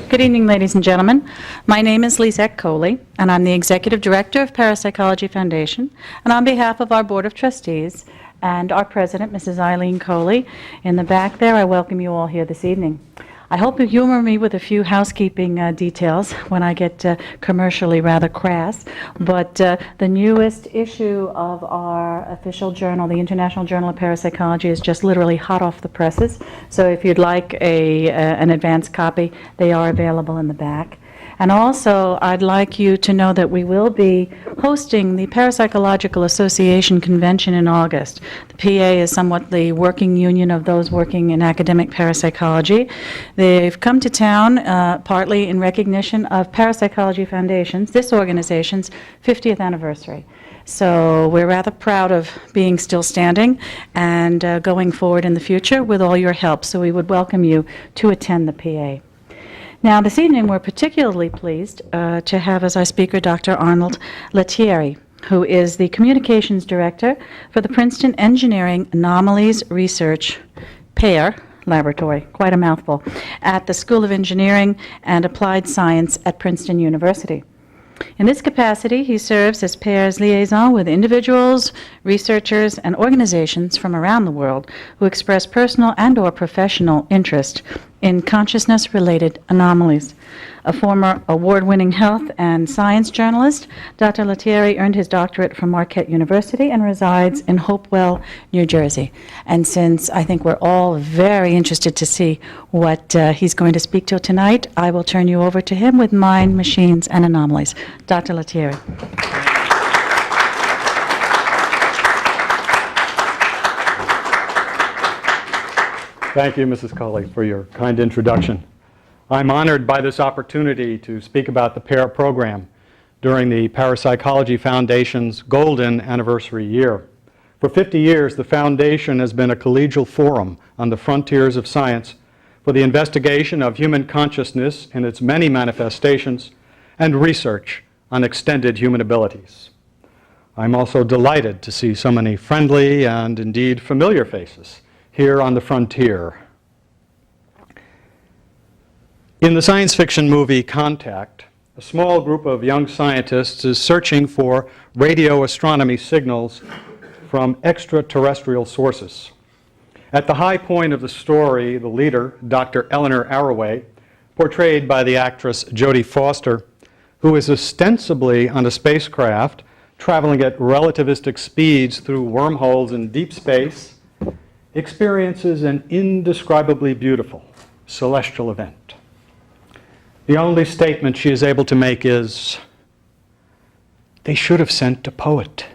Good evening, ladies and gentlemen. My name is Lizette Coley, and I'm the Executive Director of Parapsychology Foundation. And on behalf of our Board of Trustees and our President, Mrs. Eileen Coley, in the back there, I welcome you all here this evening. I hope you humor me with a few housekeeping details when I get commercially rather crass, but the newest issue of our official journal, the International Journal of Parapsychology, is just literally hot off the presses. So if you'd like an advance copy, they are available in the back. And also, I'd like you to know that we will be hosting the Parapsychological Association Convention in August. The PA is somewhat the working union of those working in academic parapsychology. They've come to town partly in recognition of Parapsychology Foundation's, this organization's, 50th anniversary. So we're rather proud of being still standing and going forward in the future with all your help. So we would welcome you to attend the PA. Now, this evening, we're particularly pleased to have as our speaker Dr. Arnold Lettieri, who is the Communications Director for the Princeton Engineering Anomalies Research PEAR Laboratory, quite a mouthful, at the School of Engineering and Applied Science at Princeton University. In this capacity, he serves as PEAR's liaison with individuals, researchers, and organizations from around the world who express personal and/or professional interest in consciousness-related anomalies. A former award-winning health and science journalist, Dr. Lettieri earned his doctorate from Marquette University and resides in Hopewell, New Jersey. And since I think we're all very interested to see what he's going to speak to tonight, I will turn you over to him with Mind, Machines, and Anomalies. Dr. Lettieri. Thank you, Mrs. Coley, for your kind introduction. I'm honored by this opportunity to speak about the PEAR program during the Parapsychology Foundation's golden anniversary year. For 50 years, the Foundation has been a collegial forum on the frontiers of science for the investigation of human consciousness in its many manifestations and research on extended human abilities. I'm also delighted to see so many friendly and indeed familiar faces here on the frontier. In the science fiction movie Contact, a small group of young scientists is searching for radio astronomy signals from extraterrestrial sources. At the high point of the story, the leader, Dr. Eleanor Arroway, portrayed by the actress Jodie Foster, who is ostensibly on a spacecraft traveling at relativistic speeds through wormholes in deep space, experiences an indescribably beautiful celestial event. The only statement she is able to make is, "They should have sent a poet."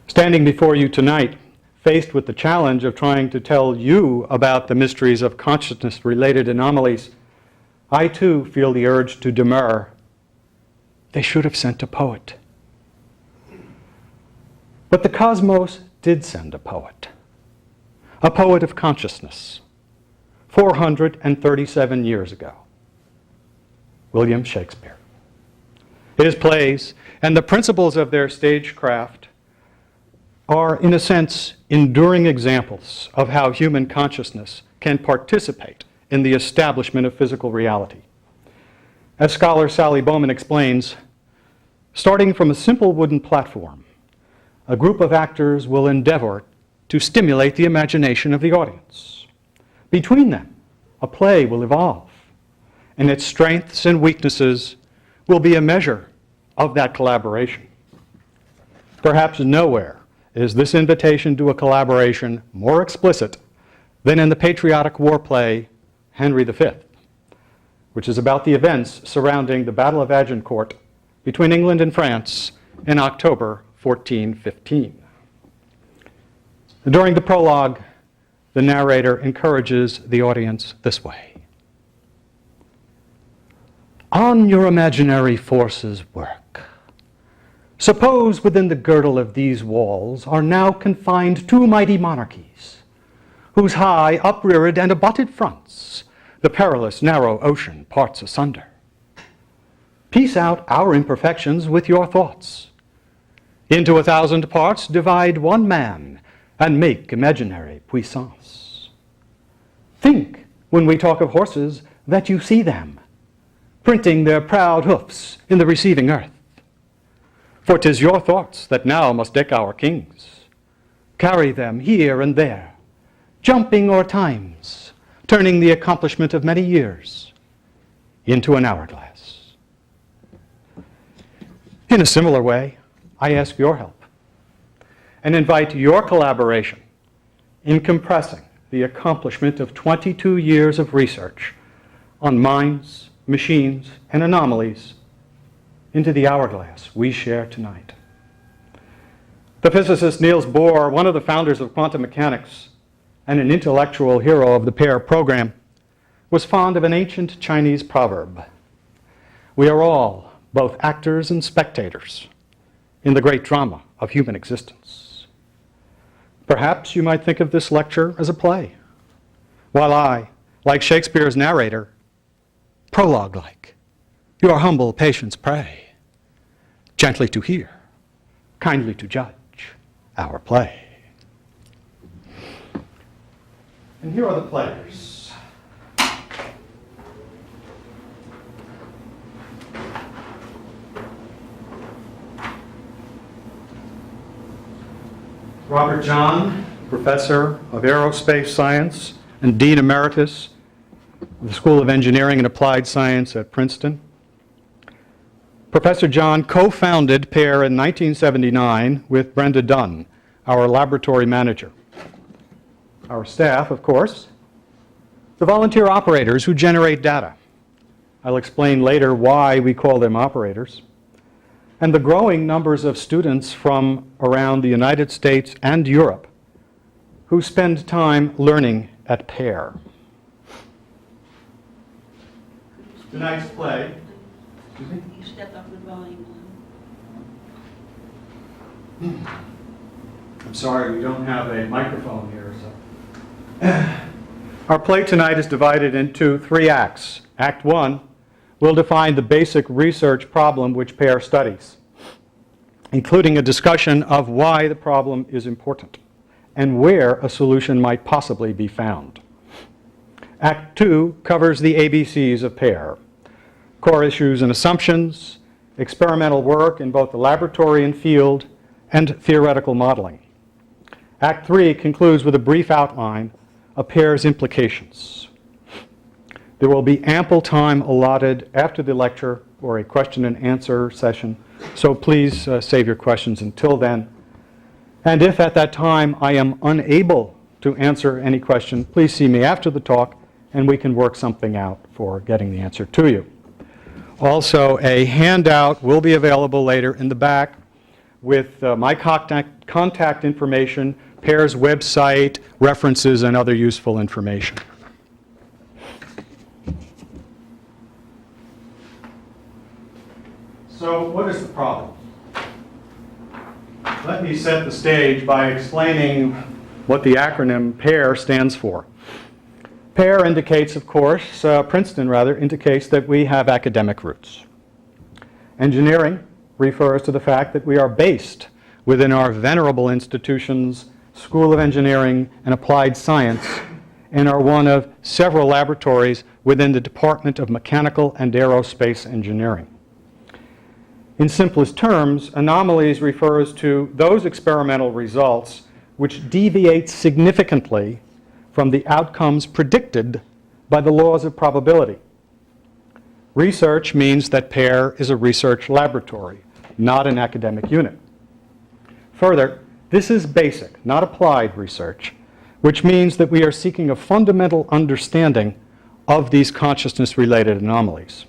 Standing before you tonight, faced with the challenge of trying to tell you about the mysteries of consciousness-related anomalies, I too feel the urge to demur, "They should have sent a poet." But the cosmos did send a poet of consciousness, 437 years ago, William Shakespeare. His plays and the principles of their stagecraft are, in a sense, enduring examples of how human consciousness can participate in the establishment of physical reality. As scholar Sally Bowman explains, starting from a simple wooden platform, a group of actors will endeavor to stimulate the imagination of the audience. Between them, a play will evolve, and its strengths and weaknesses will be a measure of that collaboration. Perhaps nowhere is this invitation to a collaboration more explicit than in the patriotic war play Henry V, which is about the events surrounding the Battle of Agincourt between England and France in October 1415. During the prologue, the narrator encourages the audience this way. On your imaginary forces work. Suppose within the girdle of these walls are now confined two mighty monarchies, whose high, upreared, and abutted fronts the perilous narrow ocean parts asunder. Piece out our imperfections with your thoughts. Into 1,000 parts divide one man, and make imaginary puissance. Think, when we talk of horses, that you see them, printing their proud hoofs in the receiving earth. For 'tis your thoughts that now must deck our kings, carry them here and there, jumping o'er times, turning the accomplishment of many years into an hourglass. In a similar way, I ask your help and invite your collaboration in compressing the accomplishment of 22 years of research on minds, machines, and anomalies into the hourglass we share tonight. The physicist Niels Bohr, one of the founders of quantum mechanics and an intellectual hero of the PEAR program, was fond of an ancient Chinese proverb. We are all both actors and spectators in the great drama of human existence. Perhaps you might think of this lecture as a play, while I, like Shakespeare's narrator, prologue-like, your humble patience pray, gently to hear, kindly to judge our play. And here are the players. Robert John, Professor of Aerospace Science and Dean Emeritus of the School of Engineering and Applied Science at Princeton. Professor John co-founded PEAR in 1979 with Brenda Dunn, our laboratory manager. Our staff, of course, the volunteer operators who generate data. I'll explain later why we call them operators. And the growing numbers of students from around the United States and Europe who spend time learning at PEAR. Tonight's play. Excuse me? You step up the volume. I'm sorry, we don't have a microphone here. Our play tonight is divided into 3 acts. Act 1 will define the basic research problem which PEAR studies, including a discussion of why the problem is important and where a solution might possibly be found. Act 2 covers the ABCs of PEAR, core issues and assumptions, experimental work in both the laboratory and field, and theoretical modeling. Act 3 concludes with a brief outline of PEAR's implications. There will be ample time allotted after the lecture for a question and answer session, so please save your questions until then. And if at that time I am unable to answer any question, please see me after the talk and we can work something out for getting the answer to you. Also, a handout will be available later in the back with my contact information, PEAR's website, references, and other useful information. So what is the problem? Let me set the stage by explaining what the acronym PEAR stands for. PEAR indicates, of course, Princeton rather, indicates that we have academic roots. Engineering refers to the fact that we are based within our venerable institutions, School of Engineering and Applied Science, and are one of several laboratories within the Department of Mechanical and Aerospace Engineering. In simplest terms, anomalies refers to those experimental results which deviate significantly from the outcomes predicted by the laws of probability. Research means that PEAR is a research laboratory, not an academic unit. Further, this is basic, not applied research, which means that we are seeking a fundamental understanding of these consciousness-related anomalies.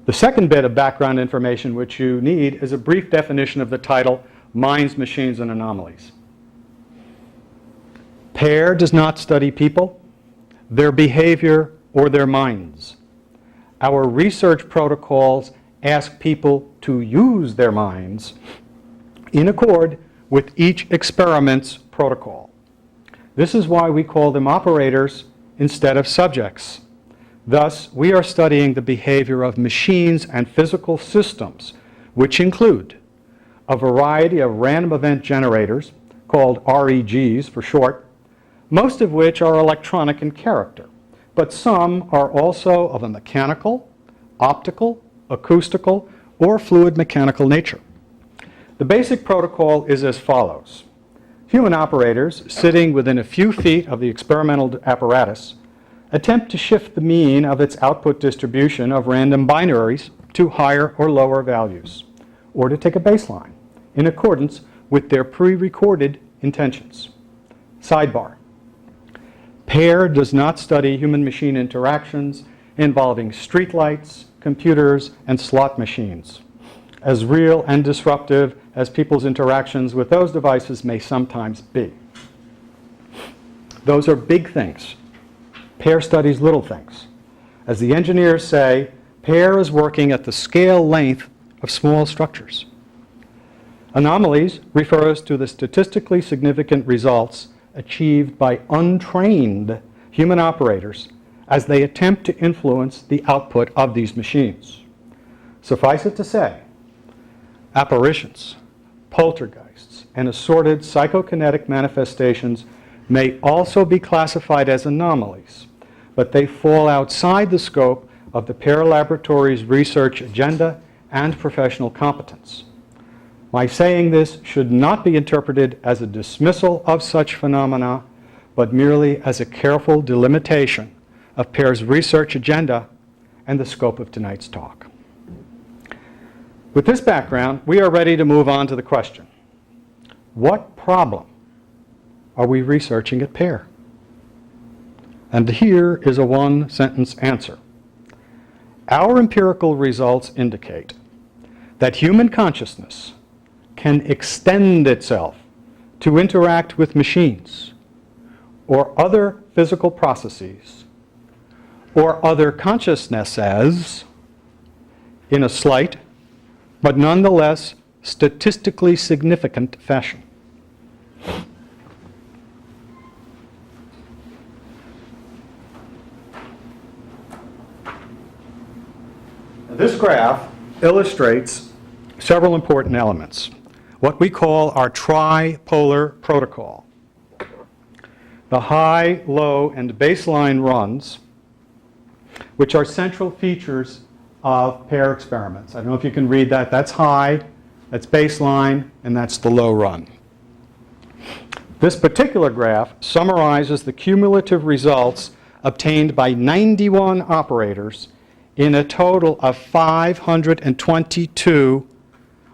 The second bit of background information which you need is a brief definition of the title, Minds, Machines, and Anomalies. PEAR does not study people, their behavior, or their minds. Our research protocols ask people to use their minds in accord with each experiment's protocol. This is why we call them operators instead of subjects. Thus, we are studying the behavior of machines and physical systems, which include a variety of random event generators, called REGs for short, most of which are electronic in character, but some are also of a mechanical, optical, acoustical, or fluid mechanical nature. The basic protocol is as follows. Human operators, sitting within a few feet of the experimental apparatus, attempt to shift the mean of its output distribution of random binaries to higher or lower values, or to take a baseline, in accordance with their pre-recorded intentions. Sidebar. PEAR does not study human-machine interactions involving streetlights, computers, and slot machines, as real and disruptive as people's interactions with those devices may sometimes be. Those are big things. PEAR studies little things. As the engineers say, PEAR is working at the scale length of small structures. Anomalies refers to the statistically significant results achieved by untrained human operators as they attempt to influence the output of these machines. Suffice it to say, apparitions, poltergeists, and assorted psychokinetic manifestations may also be classified as anomalies, but they fall outside the scope of the PEAR Laboratory's research agenda and professional competence. My saying this should not be interpreted as a dismissal of such phenomena, but merely as a careful delimitation of PEAR's research agenda and the scope of tonight's talk. With this background, we are ready to move on to the question, what problem are we researching at PEAR? And here is a one-sentence answer. Our empirical results indicate that human consciousness can extend itself to interact with machines or other physical processes or other consciousnesses in a slight but nonetheless statistically significant fashion. This graph illustrates several important elements, what we call our tripolar protocol. The high, low, and baseline runs, which are central features of PEAR experiments. I don't know if you can read that. That's high, that's baseline, and that's the low run. This particular graph summarizes the cumulative results obtained by 91 operators in a total of 522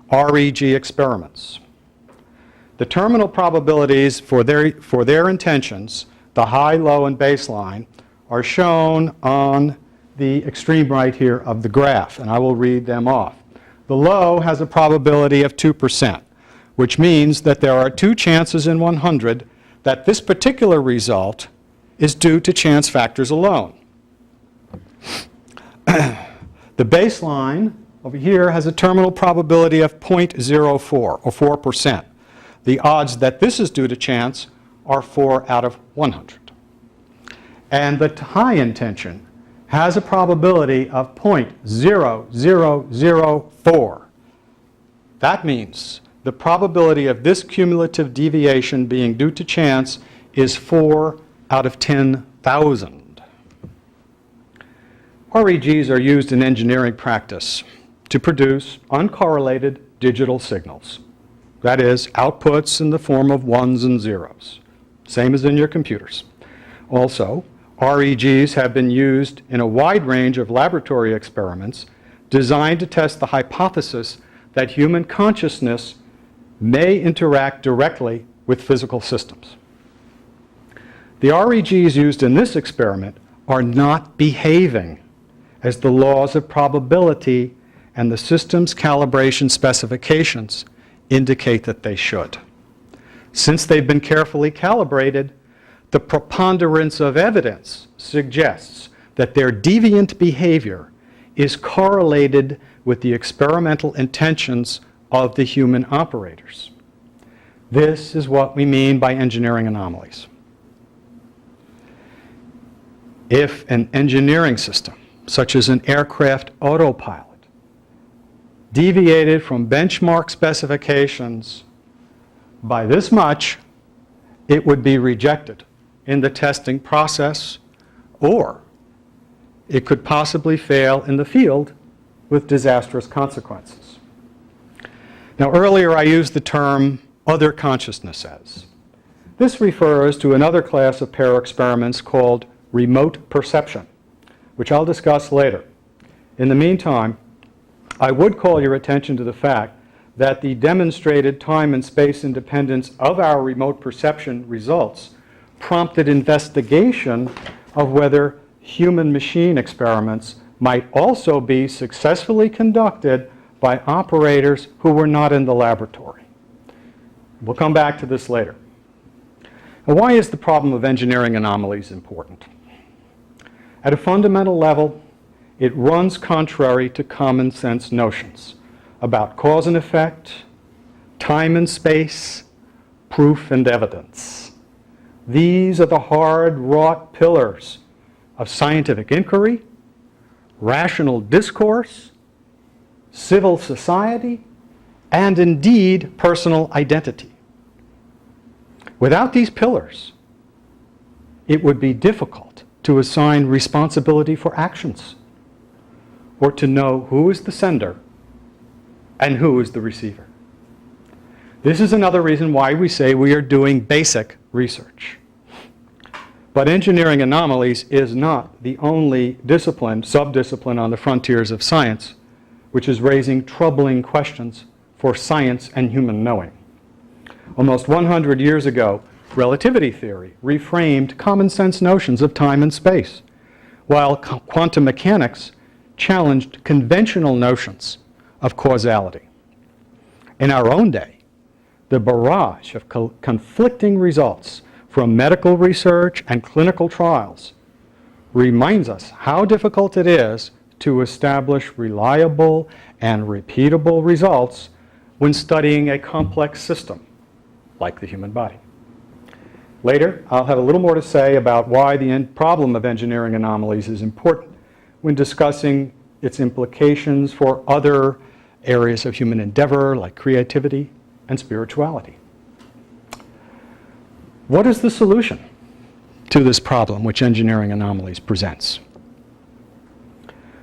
REG experiments. The terminal probabilities for their intentions, the high, low, and baseline, are shown on the extreme right here of the graph, and I will read them off. The low has a probability of 2%, which means that there are 2 chances in 100 that this particular result is due to chance factors alone. The baseline over here has a terminal probability of 0.04, or 4%. The odds that this is due to chance are 4 out of 100. And the high intention has a probability of 0.0004. That means the probability of this cumulative deviation being due to chance is 4 out of 10,000. REGs are used in engineering practice to produce uncorrelated digital signals. That is, outputs in the form of ones and zeros, same as in your computers. Also, REGs have been used in a wide range of laboratory experiments designed to test the hypothesis that human consciousness may interact directly with physical systems. The REGs used in this experiment are not behaving as the laws of probability and the system's calibration specifications indicate that they should. Since they've been carefully calibrated, the preponderance of evidence suggests that their deviant behavior is correlated with the experimental intentions of the human operators. This is what we mean by engineering anomalies. If an engineering system, such as an aircraft autopilot, deviated from benchmark specifications by this much, it would be rejected in the testing process, or it could possibly fail in the field with disastrous consequences. Now, earlier I used the term other consciousnesses. This refers to another class of PEAR experiments called remote perception, which I'll discuss later. In the meantime, I would call your attention to the fact that the demonstrated time and space independence of our remote perception results prompted investigation of whether human-machine experiments might also be successfully conducted by operators who were not in the laboratory. We'll come back to this later. Now, why is the problem of engineering anomalies important? At a fundamental level, it runs contrary to common sense notions about cause and effect, time and space, proof and evidence. These are the hard-wrought pillars of scientific inquiry, rational discourse, civil society, and indeed personal identity. Without these pillars, it would be difficult to assign responsibility for actions, or to know who is the sender and who is the receiver. This is another reason why we say we are doing basic research. But engineering anomalies is not the only discipline, subdiscipline on the frontiers of science, which is raising troubling questions for science and human knowing. Almost 100 years ago, relativity theory reframed common sense notions of time and space, while quantum mechanics challenged conventional notions of causality. In our own day, the barrage of conflicting results from medical research and clinical trials reminds us how difficult it is to establish reliable and repeatable results when studying a complex system like the human body. Later, I'll have a little more to say about why the problem of engineering anomalies is important when discussing its implications for other areas of human endeavor like creativity and spirituality. What is the solution to this problem which engineering anomalies presents?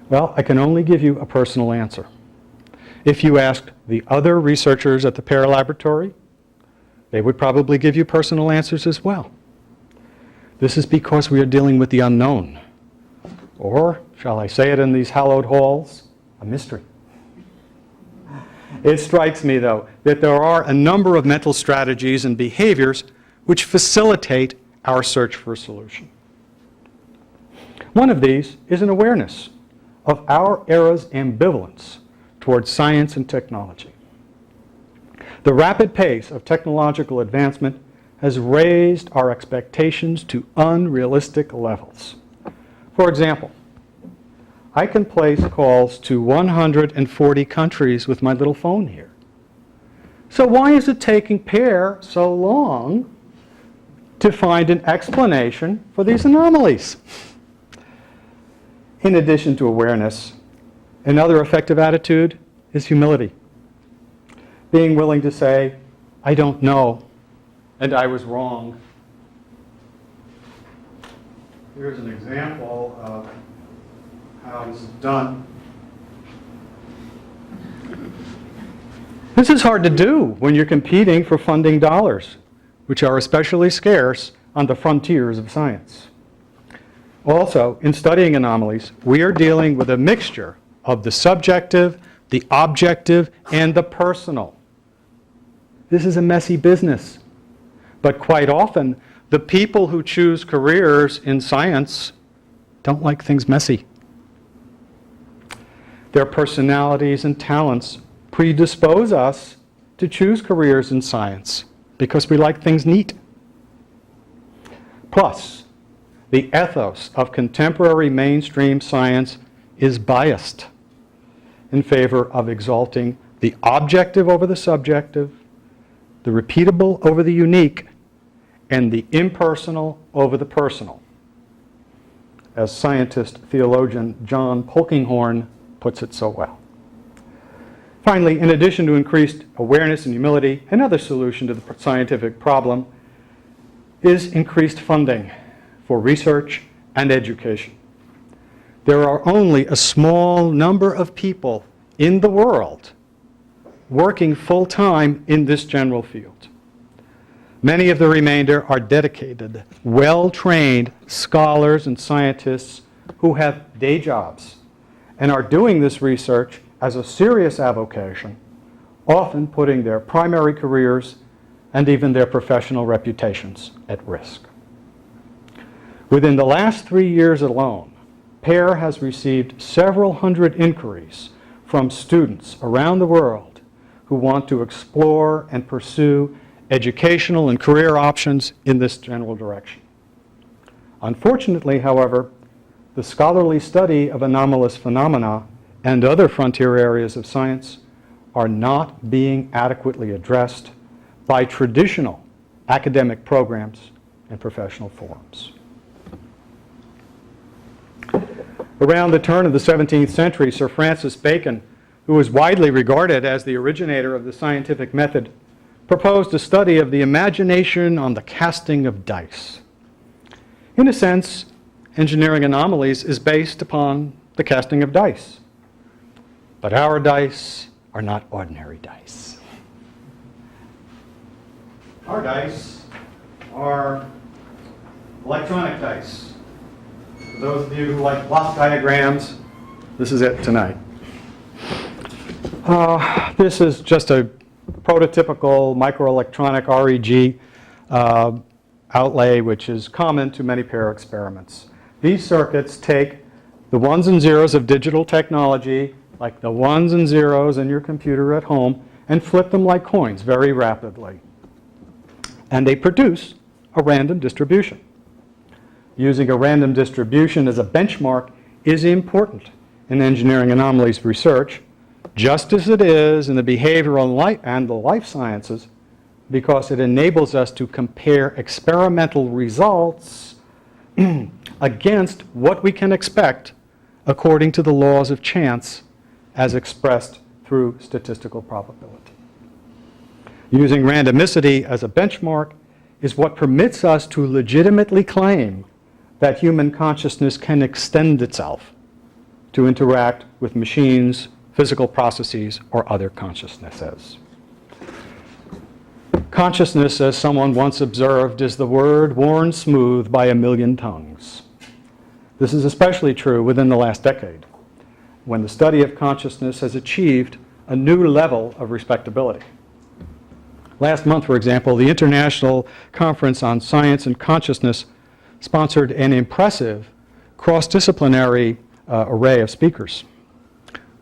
Well, I can only give you a personal answer. If you asked the other researchers at the PEAR laboratory, they would probably give you personal answers as well. This is because we are dealing with the unknown, or, shall I say it in these hallowed halls, a mystery. It strikes me, though, that there are a number of mental strategies and behaviors which facilitate our search for a solution. One of these is an awareness of our era's ambivalence towards science and technology. The rapid pace of technological advancement has raised our expectations to unrealistic levels. For example, I can place calls to 140 countries with my little phone here. So why is it taking PEAR so long to find an explanation for these anomalies? In addition to awareness, another effective attitude is humility. Being willing to say, I don't know, and I was wrong. Here's an example of how this is done. This is hard to do when you're competing for funding dollars, which are especially scarce on the frontiers of science. Also, in studying anomalies, we are dealing with a mixture of the subjective, the objective, and the personal. This is a messy business. But quite often, the people who choose careers in science don't like things messy. Their personalities and talents predispose us to choose careers in science because we like things neat. Plus, the ethos of contemporary mainstream science is biased in favor of exalting the objective over the subjective, the repeatable over the unique, and the impersonal over the personal, as scientist theologian John Polkinghorne puts it so well. Finally, in addition to increased awareness and humility, another solution to the scientific problem is increased funding for research and education. There are only a small number of people in the world working full-time in this general field. Many of the remainder are dedicated, well-trained scholars and scientists who have day jobs and are doing this research as a serious avocation, often putting their primary careers and even their professional reputations at risk. Within the last 3 years alone, PEAR has received several hundred inquiries from students around the world who want to explore and pursue educational and career options in this general direction. Unfortunately, however, the scholarly study of anomalous phenomena and other frontier areas of science are not being adequately addressed by traditional academic programs and professional forums. Around the turn of the 17th century, Sir Francis Bacon, who was widely regarded as the originator of the scientific method, proposed a study of the imagination on the casting of dice. In a sense, engineering anomalies is based upon the casting of dice. But our dice are not ordinary dice. Our dice are electronic dice. For those of you who like block diagrams, this is it tonight. This is just a prototypical microelectronic REG outlay, which is common to many PEAR experiments. These circuits take the ones and zeros of digital technology, like the ones and zeros in your computer at home, and flip them like coins very rapidly. And they produce a random distribution. Using a random distribution as a benchmark is important in engineering anomalies research, just as it is in the behavioral and the life sciences, because it enables us to compare experimental results against what we can expect according to the laws of chance as expressed through statistical probability. Using randomicity as a benchmark is what permits us to legitimately claim that human consciousness can extend itself to interact with machines, physical processes, or other consciousnesses. Consciousness, as someone once observed, is the word worn smooth by a million tongues. This is especially true within the last decade, when the study of consciousness has achieved a new level of respectability. Last month, for example, the International Conference on Science and Consciousness sponsored an impressive cross-disciplinary array of speakers.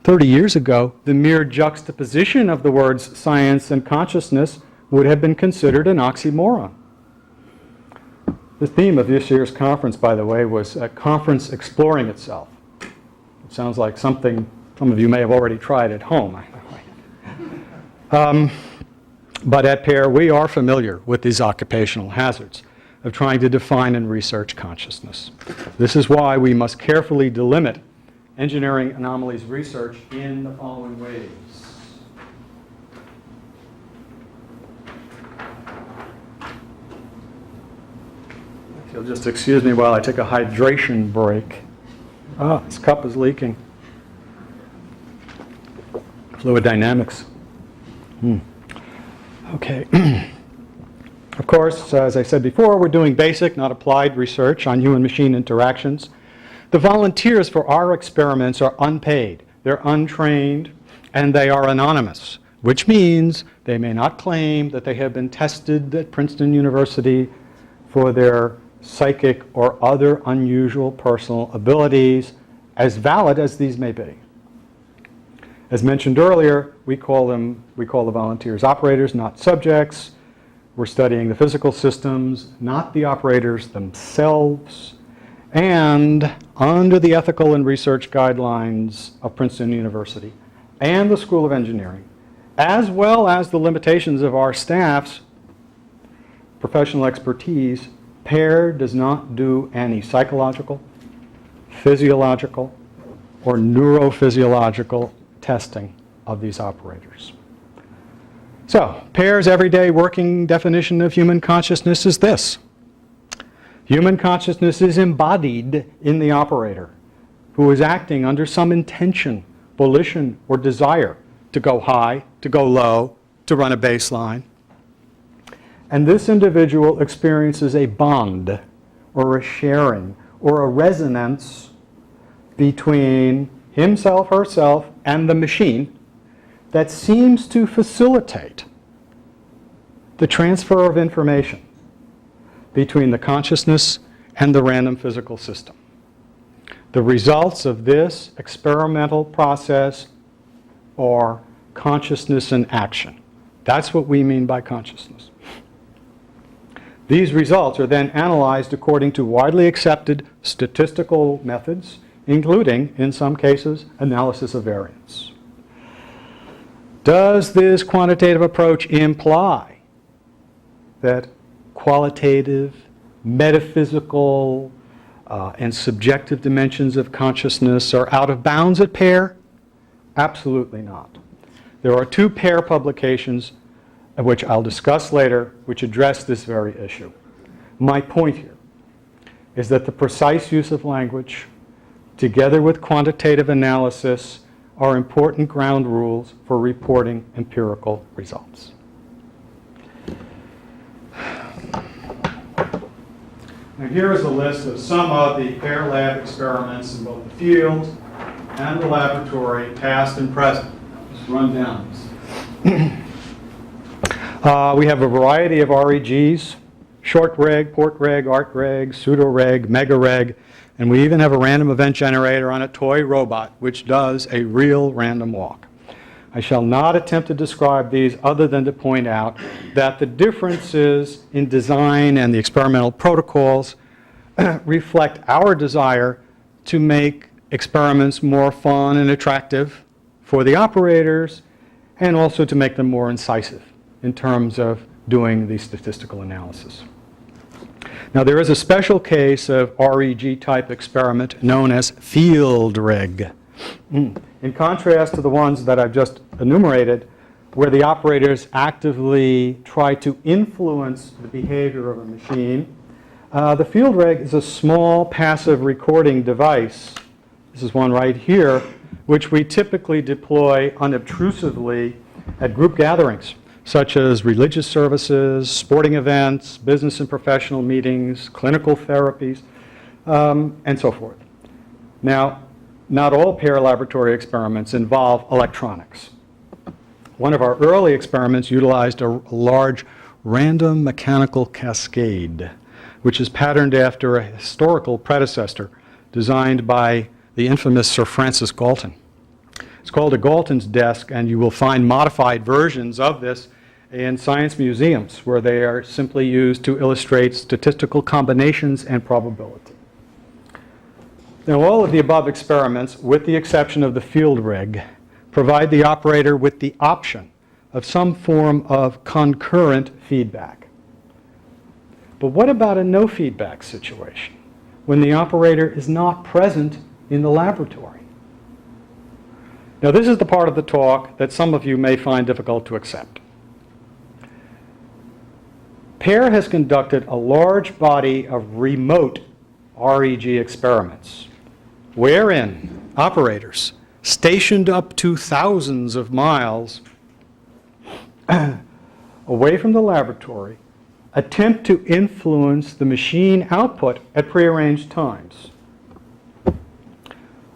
30 years ago, the mere juxtaposition of the words science and consciousness would have been considered an oxymoron. The theme of this year's conference, by the way, was a conference exploring itself. It sounds like something some of you may have already tried at home. But at PEAR, we are familiar with these occupational hazards of trying to define and research consciousness. This is why we must carefully delimit engineering anomalies research in the following ways. If you'll just excuse me while I take a hydration break. This cup is leaking. Fluid dynamics. Okay. Of course, as I said before, we're doing basic, not applied research on human-machine interactions. The volunteers for our experiments are unpaid, they're untrained, and they are anonymous, which means they may not claim that they have been tested at Princeton University for their psychic or other unusual personal abilities, as valid as these may be. As mentioned earlier, we call the volunteers operators, not subjects. We're studying the physical systems, not the operators themselves, and under the ethical and research guidelines of Princeton University and the School of Engineering, as well as the limitations of our staff's professional expertise, PEAR does not do any psychological, physiological, or neurophysiological testing of these operators. So, PEAR's everyday working definition of human consciousness is this. Human consciousness is embodied in the operator, who is acting under some intention, volition, or desire to go high, to go low, to run a baseline. And this individual experiences a bond, or a sharing, or a resonance between himself, herself, and the machine that seems to facilitate the transfer of information between the consciousness and the random physical system. The results of this experimental process are consciousness in action. That's what we mean by consciousness. These results are then analyzed according to widely accepted statistical methods, including, in some cases, analysis of variance. Does this quantitative approach imply that qualitative, metaphysical, and subjective dimensions of consciousness are out of bounds at PEAR? Absolutely not. There are 2 PEAR publications, which I'll discuss later, which address this very issue. My point here is that the precise use of language, together with quantitative analysis, are important ground rules for reporting empirical results. Now here is a list of some of the PEAR lab experiments in both the field and the laboratory, past and present. Just run down this. We have a variety of REGs, short reg, port reg, arc reg, pseudo reg, mega reg, and we even have a random event generator on a toy robot which does a real random walk. I shall not attempt to describe these other than to point out that the differences in design and the experimental protocols reflect our desire to make experiments more fun and attractive for the operators, and also to make them more incisive in terms of doing the statistical analysis. Now, there is a special case of REG-type experiment known as field reg. In contrast to the ones that I've just enumerated, where the operators actively try to influence the behavior of a machine, the field reg is a small passive recording device. This is one right here, which we typically deploy unobtrusively at group gatherings, such as religious services, sporting events, business and professional meetings, clinical therapies, and so forth. Now, not all PEAR laboratory experiments involve electronics. One of our early experiments utilized a large random mechanical cascade, which is patterned after a historical predecessor designed by the infamous Sir Francis Galton. It's called a Galton's desk, and you will find modified versions of this in science museums, where they are simply used to illustrate statistical combinations and probability. Now, all of the above experiments, with the exception of the field reg, provide the operator with the option of some form of concurrent feedback. But what about a no feedback situation, when the operator is not present in the laboratory? Now, this is the part of the talk that some of you may find difficult to accept. PEAR has conducted a large body of remote REG experiments, wherein operators stationed up to thousands of miles away from the laboratory attempt to influence the machine output at prearranged times.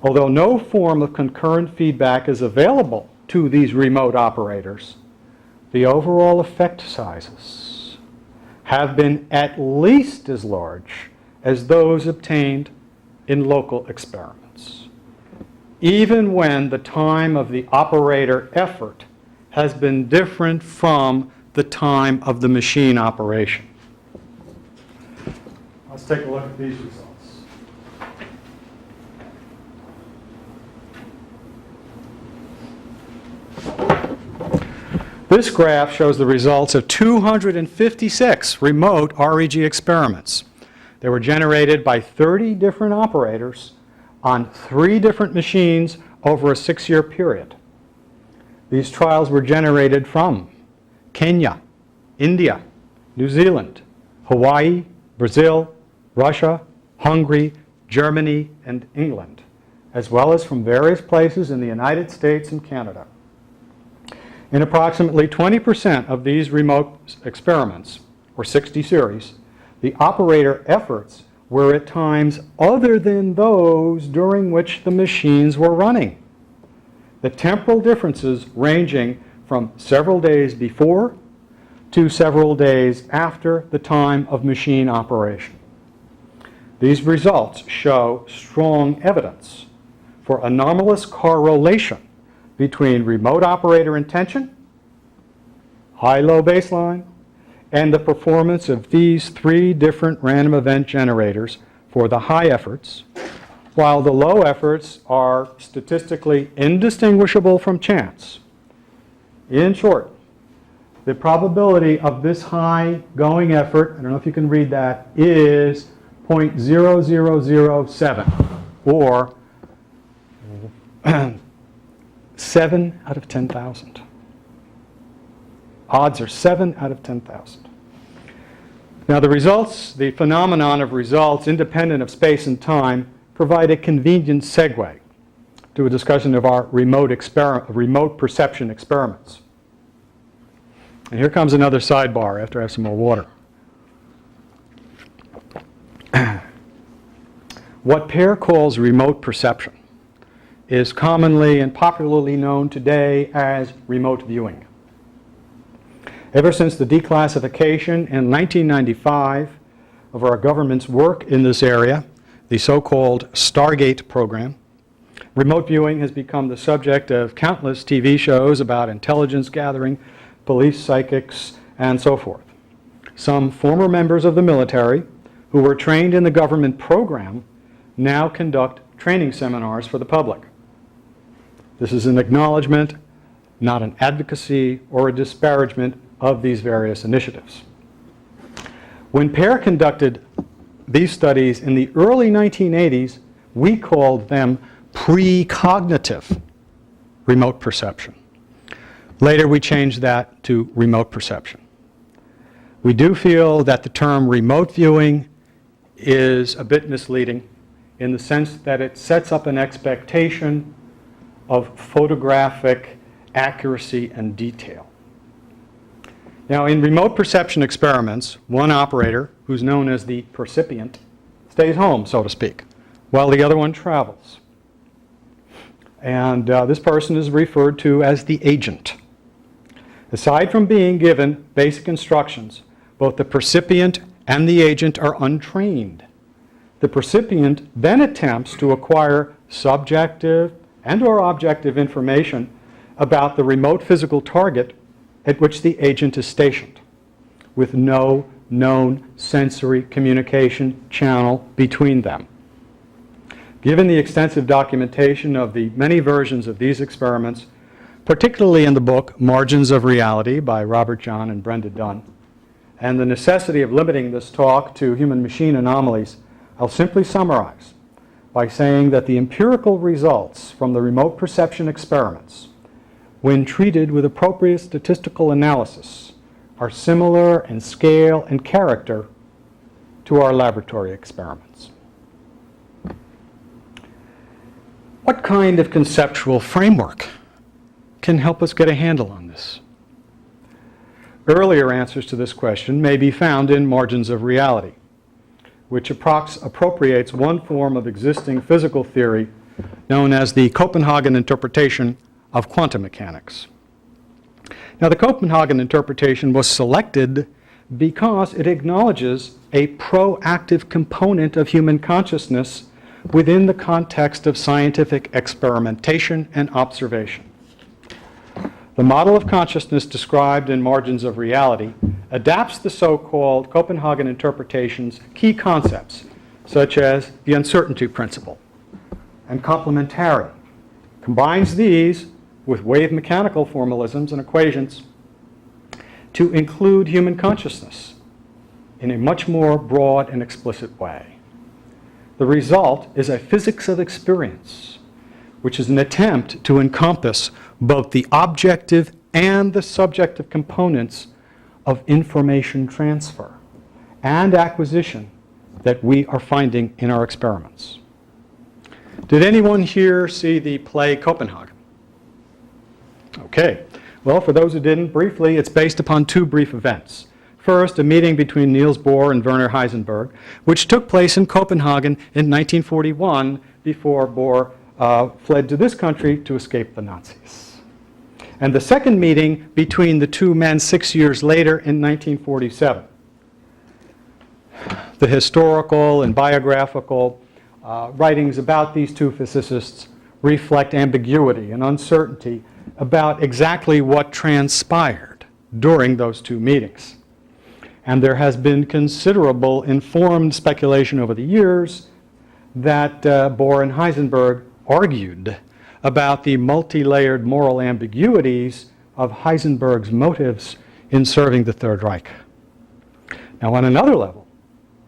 Although no form of concurrent feedback is available to these remote operators, the overall effect sizes have been at least as large as those obtained in local experiments, even when the time of the operator effort has been different from the time of the machine operation. Let's take a look at these results. This graph shows the results of 256 remote REG experiments. They were generated by 30 different operators on 3 different machines over a 6-year period. These trials were generated from Kenya, India, New Zealand, Hawaii, Brazil, Russia, Hungary, Germany, and England, as well as from various places in the United States and Canada. In approximately 20% of these remote experiments, or 60 series, the operator efforts were at times other than those during which the machines were running. The temporal differences ranging from several days before to several days after the time of machine operation. These results show strong evidence for anomalous correlation between remote operator intention, high-low baseline, and the performance of these 3 different random event generators for the high efforts, while the low efforts are statistically indistinguishable from chance. In short, the probability of this high going effort, I don't know if you can read that, is 0.0007, or 7 out of 10,000. Odds are 7 out of 10,000. Now the results, the phenomenon of results independent of space and time, provide a convenient segue to a discussion of our remote perception experiments. And here comes another sidebar after I have some more water. What PEAR calls remote perception is commonly and popularly known today as remote viewing. Ever since the declassification in 1995 of our government's work in this area, the so-called Stargate program, remote viewing has become the subject of countless TV shows about intelligence gathering, police, psychics, and so forth. Some former members of the military who were trained in the government program now conduct training seminars for the public. This is an acknowledgement, not an advocacy or a disparagement of these various initiatives. When PEAR conducted these studies in the early 1980s, we called them precognitive remote perception. Later we changed that to remote perception. We do feel that the term remote viewing is a bit misleading in the sense that it sets up an expectation of photographic accuracy and detail. Now, in remote perception experiments, one operator, who's known as the percipient, stays home, so to speak, while the other one travels. And this person is referred to as the agent. Aside from being given basic instructions, both the percipient and the agent are untrained. The percipient then attempts to acquire subjective and/or objective information about the remote physical target at which the agent is stationed, with no known sensory communication channel between them. Given the extensive documentation of the many versions of these experiments, particularly in the book Margins of Reality by Robert John and Brenda Dunn, and the necessity of limiting this talk to human-machine anomalies, I'll simply summarize by saying that the empirical results from the remote perception experiments, when treated with appropriate statistical analysis, are similar in scale and character to our laboratory experiments. What kind of conceptual framework can help us get a handle on this? Earlier answers to this question may be found in Margins of Reality, which appropriates one form of existing physical theory known as the Copenhagen interpretation of quantum mechanics. Now, the Copenhagen interpretation was selected because it acknowledges a proactive component of human consciousness within the context of scientific experimentation and observation. The model of consciousness described in Margins of Reality adapts the so-called Copenhagen interpretation's key concepts, such as the uncertainty principle and complementarity, combines these with wave mechanical formalisms and equations to include human consciousness in a much more broad and explicit way. The result is a physics of experience, which is an attempt to encompass both the objective and the subjective components of information transfer and acquisition that we are finding in our experiments. Did anyone here see the play Copenhagen? Okay. Well, for those who didn't, briefly, it's based upon two brief events. First, a meeting between Niels Bohr and Werner Heisenberg, which took place in Copenhagen in 1941 before Bohr fled to this country to escape the Nazis. And the second meeting between the two men 6 years later in 1947. The historical and biographical writings about these two physicists reflect ambiguity and uncertainty about exactly what transpired during those two meetings. And there has been considerable informed speculation over the years that Bohr and Heisenberg argued about the multi-layered moral ambiguities of Heisenberg's motives in serving the Third Reich. Now, on another level,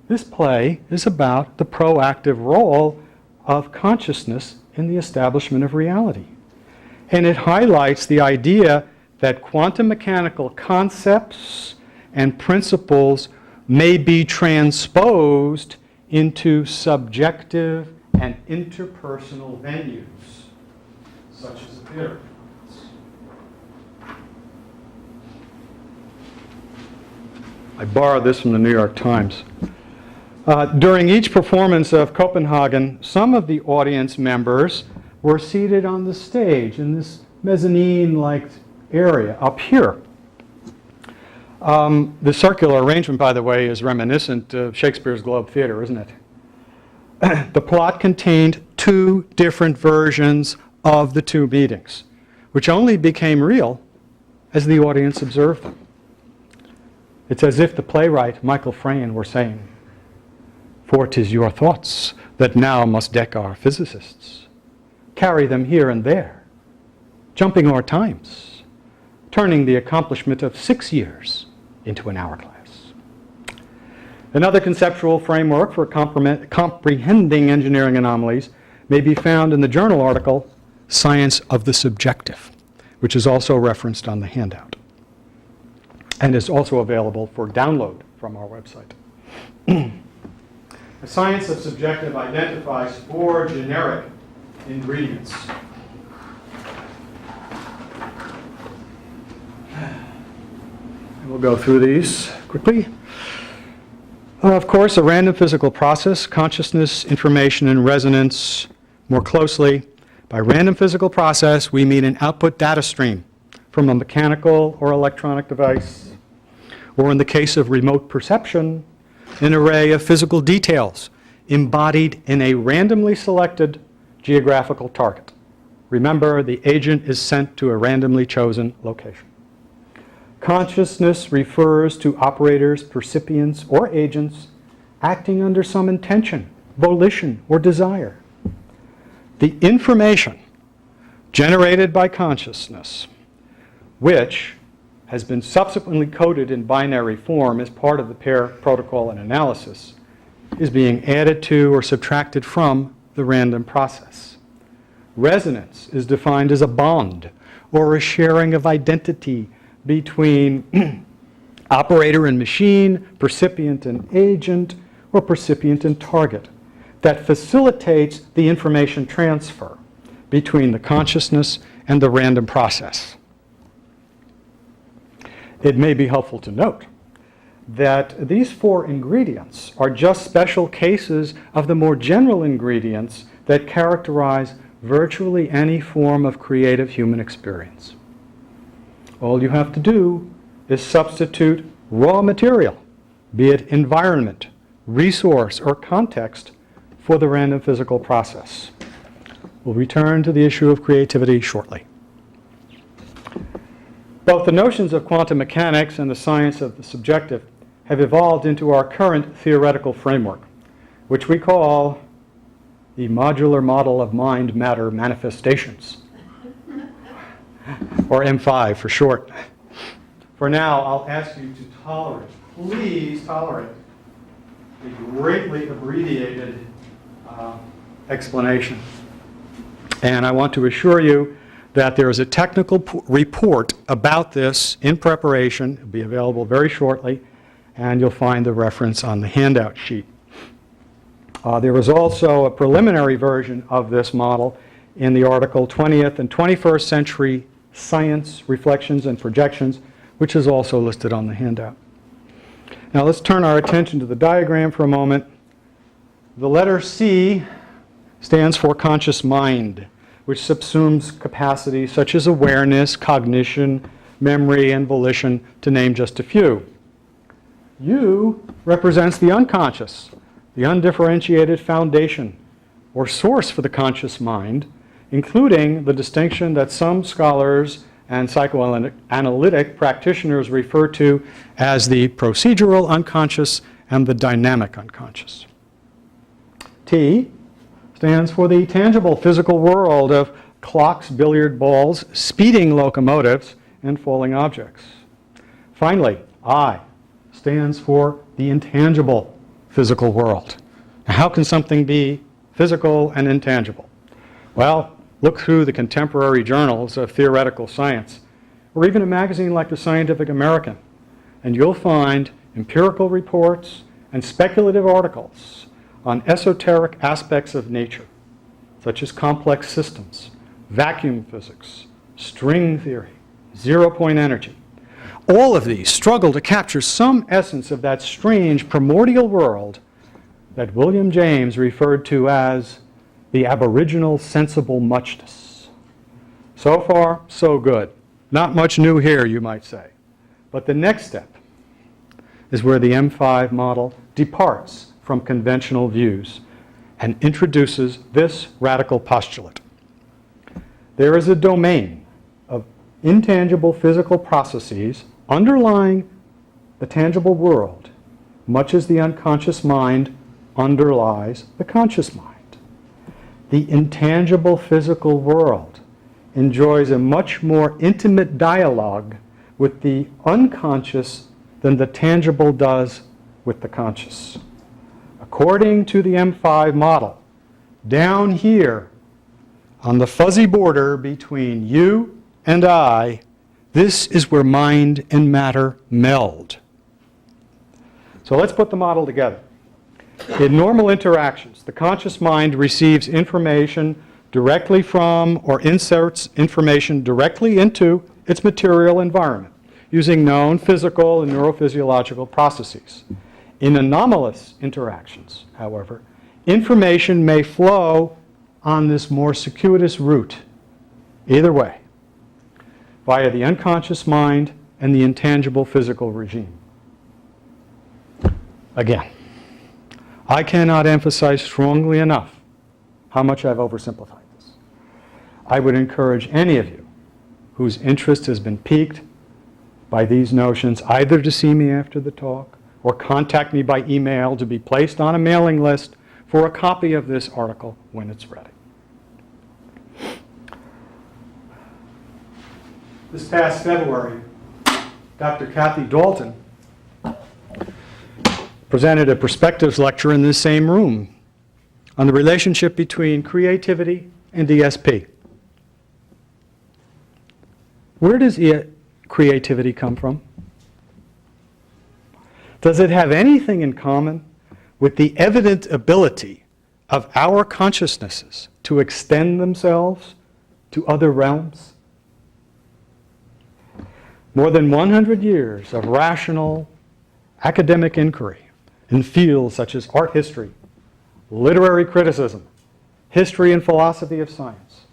this play is about the proactive role of consciousness in the establishment of reality. And it highlights the idea that quantum mechanical concepts and principles may be transposed into subjective and interpersonal venues, such as the PEAR. I borrowed this from the New York Times. During each performance of Copenhagen, some of the audience members were seated on the stage in this mezzanine-like area up here. The circular arrangement, by the way, is reminiscent of Shakespeare's Globe Theatre, isn't it? The plot contained two different versions of the two meetings, which only became real as the audience observed them. It's as if the playwright, Michael Frayn, were saying, "For 'tis your thoughts that now must deck our physicists, carry them here and there, jumping o'er times, turning the accomplishment of 6 years into an hourglass." Another conceptual framework for comprehending engineering anomalies may be found in the journal article, Science of the Subjective, which is also referenced on the handout, and is also available for download from our website. The Science of Subjective identifies 4 generic ingredients. And we'll go through these quickly. Of course, a random physical process, consciousness, information, and resonance. More closely, by random physical process, we mean an output data stream from a mechanical or electronic device, or in the case of remote perception, an array of physical details embodied in a randomly selected geographical target. Remember, the agent is sent to a randomly chosen location. Consciousness refers to operators, percipients, or agents acting under some intention, volition, or desire. The information generated by consciousness, which has been subsequently coded in binary form as part of the PEAR protocol and analysis, is being added to or subtracted from the random process. Resonance is defined as a bond or a sharing of identity between operator and machine, percipient and agent, or percipient and target that facilitates the information transfer between the consciousness and the random process. It may be helpful to note that these 4 ingredients are just special cases of the more general ingredients that characterize virtually any form of creative human experience. All you have to do is substitute raw material, be it environment, resource, or context, for the random physical process. We'll return to the issue of creativity shortly. Both the notions of quantum mechanics and the science of the subjective have evolved into our current theoretical framework, which we call the modular model of mind-matter manifestations, or M5 for short. For now, I'll ask you to tolerate, please tolerate, a greatly abbreviated explanation. And I want to assure you that there is a technical report about this in preparation. It will be available very shortly, and you'll find the reference on the handout sheet. There was also a preliminary version of this model in the article 20th and 21st Century Science, Reflections, and Projections, which is also listed on the handout. Now let's turn our attention to the diagram for a moment. The letter C stands for conscious mind, which subsumes capacities such as awareness, cognition, memory, and volition, to name just a few. U represents the unconscious, the undifferentiated foundation or source for the conscious mind, including the distinction that some scholars and psychoanalytic practitioners refer to as the procedural unconscious and the dynamic unconscious. T stands for the tangible physical world of clocks, billiard balls, speeding locomotives, and falling objects. Finally, I stands for the intangible physical world. Now, how can something be physical and intangible? Well, look through the contemporary journals of theoretical science, or even a magazine like the Scientific American, and you'll find empirical reports and speculative articles on esoteric aspects of nature, such as complex systems, vacuum physics, string theory, zero-point energy. All of these struggle to capture some essence of that strange primordial world that William James referred to as the aboriginal sensible muchness. So far, so good. Not much new here, you might say. But the next step is where the M5 model departs from conventional views and introduces this radical postulate. There is a domain of intangible physical processes underlying the tangible world, much as the unconscious mind underlies the conscious mind. The intangible physical world enjoys a much more intimate dialogue with the unconscious than the tangible does with the conscious. According to the M5 model, down here on the fuzzy border between you and I, this is where mind and matter meld. So let's put the model together. In normal interactions, the conscious mind receives information directly from or inserts information directly into its material environment using known physical and neurophysiological processes. In anomalous interactions, however, information may flow on this more circuitous route, either way, via the unconscious mind and the intangible physical regime. Again, I cannot emphasize strongly enough how much I've oversimplified this. I would encourage any of you whose interest has been piqued by these notions either to see me after the talk or contact me by email to be placed on a mailing list for a copy of this article when it's ready. This past February, Dr. Kathy Dalton presented a perspectives lecture in this same room on the relationship between creativity and ESP. Where does creativity come from? Does it have anything in common with the evident ability of our consciousnesses to extend themselves to other realms? More than 100 years of rational academic inquiry in fields such as art history, literary criticism, history and philosophy of science,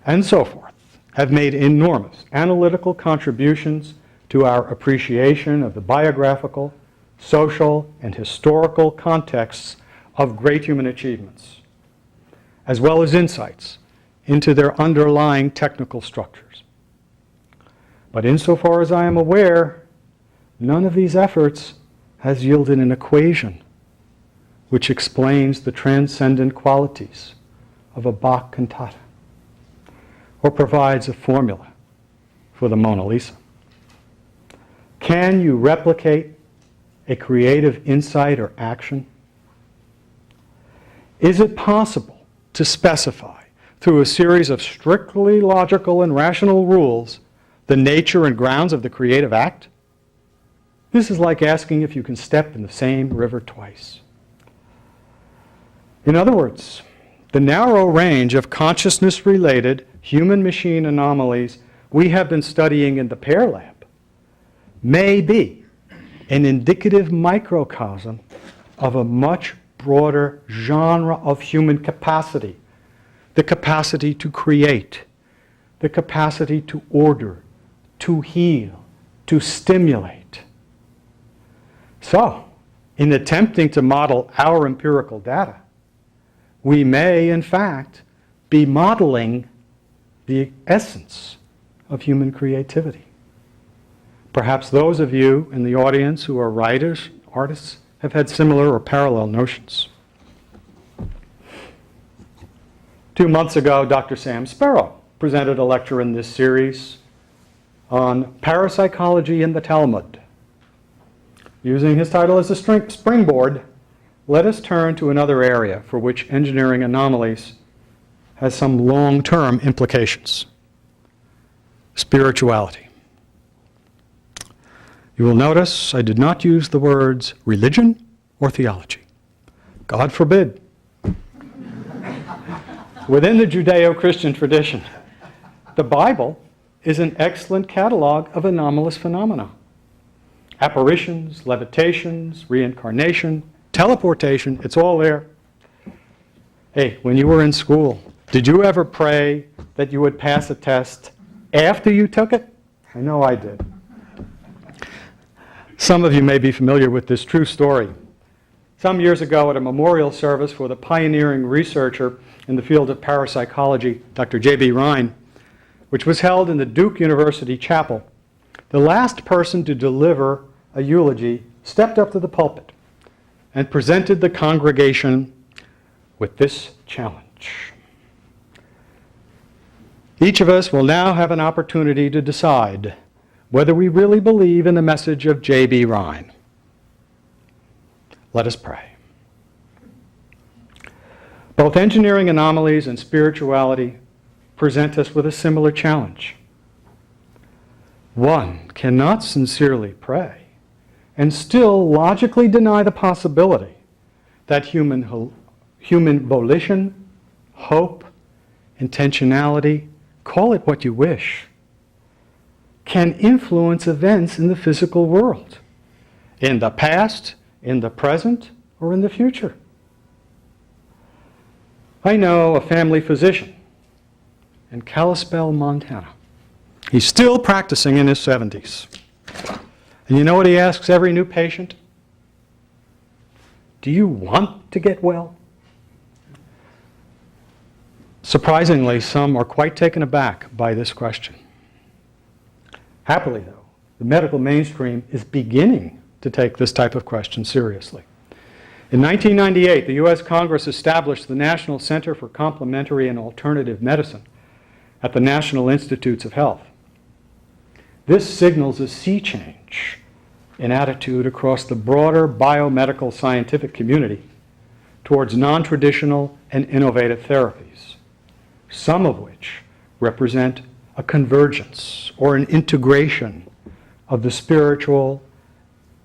and so forth, have made enormous analytical contributions to our appreciation of the biographical, social, and historical contexts of great human achievements, as well as insights into their underlying technical structures. But insofar as I am aware, none of these efforts has yielded an equation which explains the transcendent qualities of a Bach cantata or provides a formula for the Mona Lisa. Can you replicate a creative insight or action? Is it possible to specify through a series of strictly logical and rational rules the nature and grounds of the creative act? This is like asking if you can step in the same river twice. In other words, the narrow range of consciousness-related human-machine anomalies we have been studying in the PEAR lab may be an indicative microcosm of a much broader genre of human capacity, the capacity to create, the capacity to order, to heal, to stimulate. So, in attempting to model our empirical data, we may, in fact, be modeling the essence of human creativity. Perhaps those of you in the audience who are writers, artists, have had similar or parallel notions. 2 months ago, Dr. Sam Sparrow presented a lecture in this series on parapsychology in the Talmud. Using his title as a springboard, let us turn to another area for which engineering anomalies has some long-term implications: spirituality. You will notice I did not use the words religion or theology. God forbid. Within the Judeo-Christian tradition, the Bible is an excellent catalog of anomalous phenomena. Apparitions, levitations, reincarnation, teleportation, it's all there. Hey, when you were in school, did you ever pray that you would pass a test after you took it? I know I did. Some of you may be familiar with this true story. Some years ago at a memorial service for the pioneering researcher in the field of parapsychology, Dr. J.B. Rhine, which was held in the Duke University Chapel, the last person to deliver a eulogy stepped up to the pulpit and presented the congregation with this challenge. Each of us will now have an opportunity to decide whether we really believe in the message of J.B. Rhine. Let us pray. Both engineering anomalies and spirituality present us with a similar challenge. One cannot sincerely pray and still logically deny the possibility that human volition, hope, intentionality, call it what you wish, can influence events in the physical world, in the past, in the present, or in the future. I know a family physician in Kalispell, Montana. He's still practicing in his 70s. And you know what he asks every new patient? Do you want to get well? Surprisingly, some are quite taken aback by this question. Happily, though, the medical mainstream is beginning to take this type of question seriously. In 1998, the U.S. Congress established the National Center for Complementary and Alternative Medicine at the National Institutes of Health. This signals a sea change in attitude across the broader biomedical scientific community towards non-traditional and innovative therapies, some of which represent a convergence or an integration of the spiritual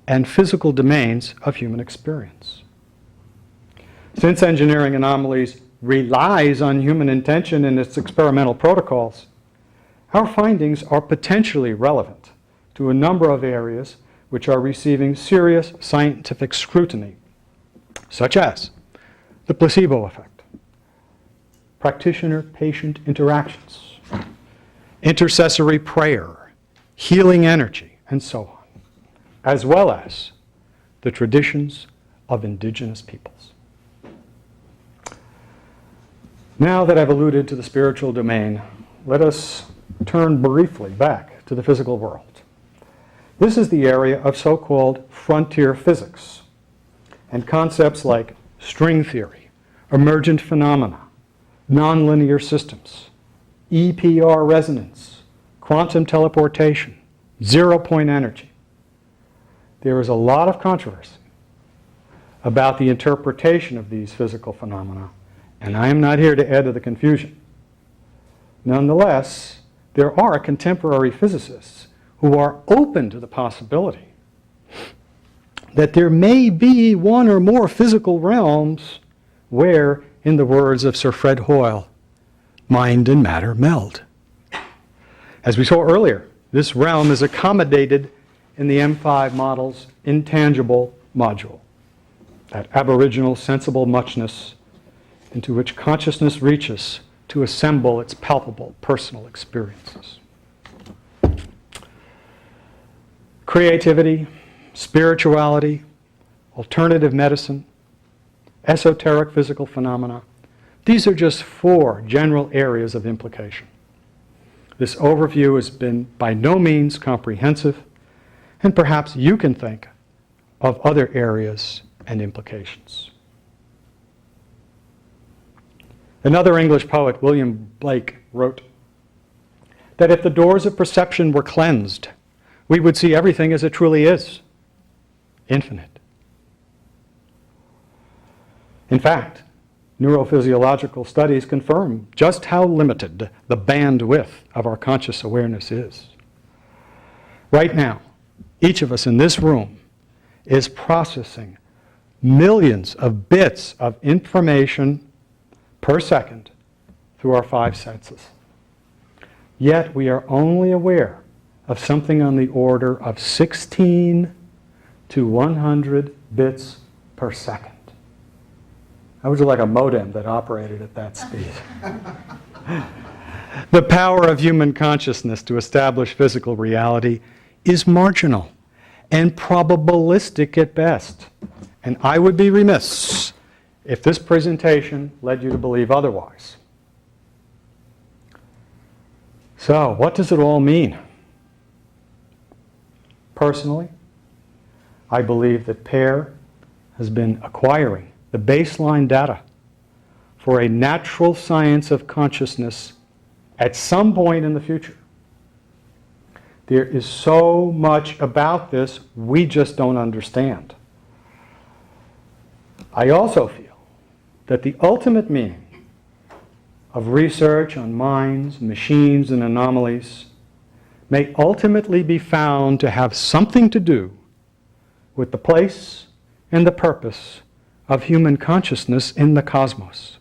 and physical domains of human experience. Since engineering anomalies relies on human intention in its experimental protocols, our findings are potentially relevant to a number of areas which are receiving serious scientific scrutiny, such as the placebo effect, practitioner-patient interactions, intercessory prayer, healing energy, and so on, as well as the traditions of indigenous peoples. Now that I've alluded to the spiritual domain, let us turn briefly back to the physical world. This is the area of so-called frontier physics, and concepts like string theory, emergent phenomena, nonlinear systems, EPR resonance, quantum teleportation, zero-point energy. There is a lot of controversy about the interpretation of these physical phenomena, and I am not here to add to the confusion. Nonetheless, there are contemporary physicists who are open to the possibility that there may be one or more physical realms where, in the words of Sir Fred Hoyle, mind and matter meld. As we saw earlier, this realm is accommodated in the M5 model's intangible module, that aboriginal sensible muchness into which consciousness reaches to assemble its palpable personal experiences. Creativity, spirituality, alternative medicine, esoteric physical phenomena, these are just 4 general areas of implication. This overview has been by no means comprehensive, and perhaps you can think of other areas and implications. Another English poet, William Blake, wrote that if the doors of perception were cleansed, we would see everything as it truly is, infinite. In fact, neurophysiological studies confirm just how limited the bandwidth of our conscious awareness is. Right now, each of us in this room is processing millions of bits of information per second through our 5 senses. Yet we are only aware of something on the order of 16 to 100 bits per second. That was like a modem that operated at that speed. The power of human consciousness to establish physical reality is marginal and probabilistic at best. And I would be remiss if this presentation led you to believe otherwise. So, what does it all mean? Personally, I believe that PEAR has been acquiring the baseline data for a natural science of consciousness at some point in the future. There is so much about this we just don't understand. I also feel that the ultimate meaning of research on minds, machines, and anomalies may ultimately be found to have something to do with the place and the purpose of human consciousness in the cosmos.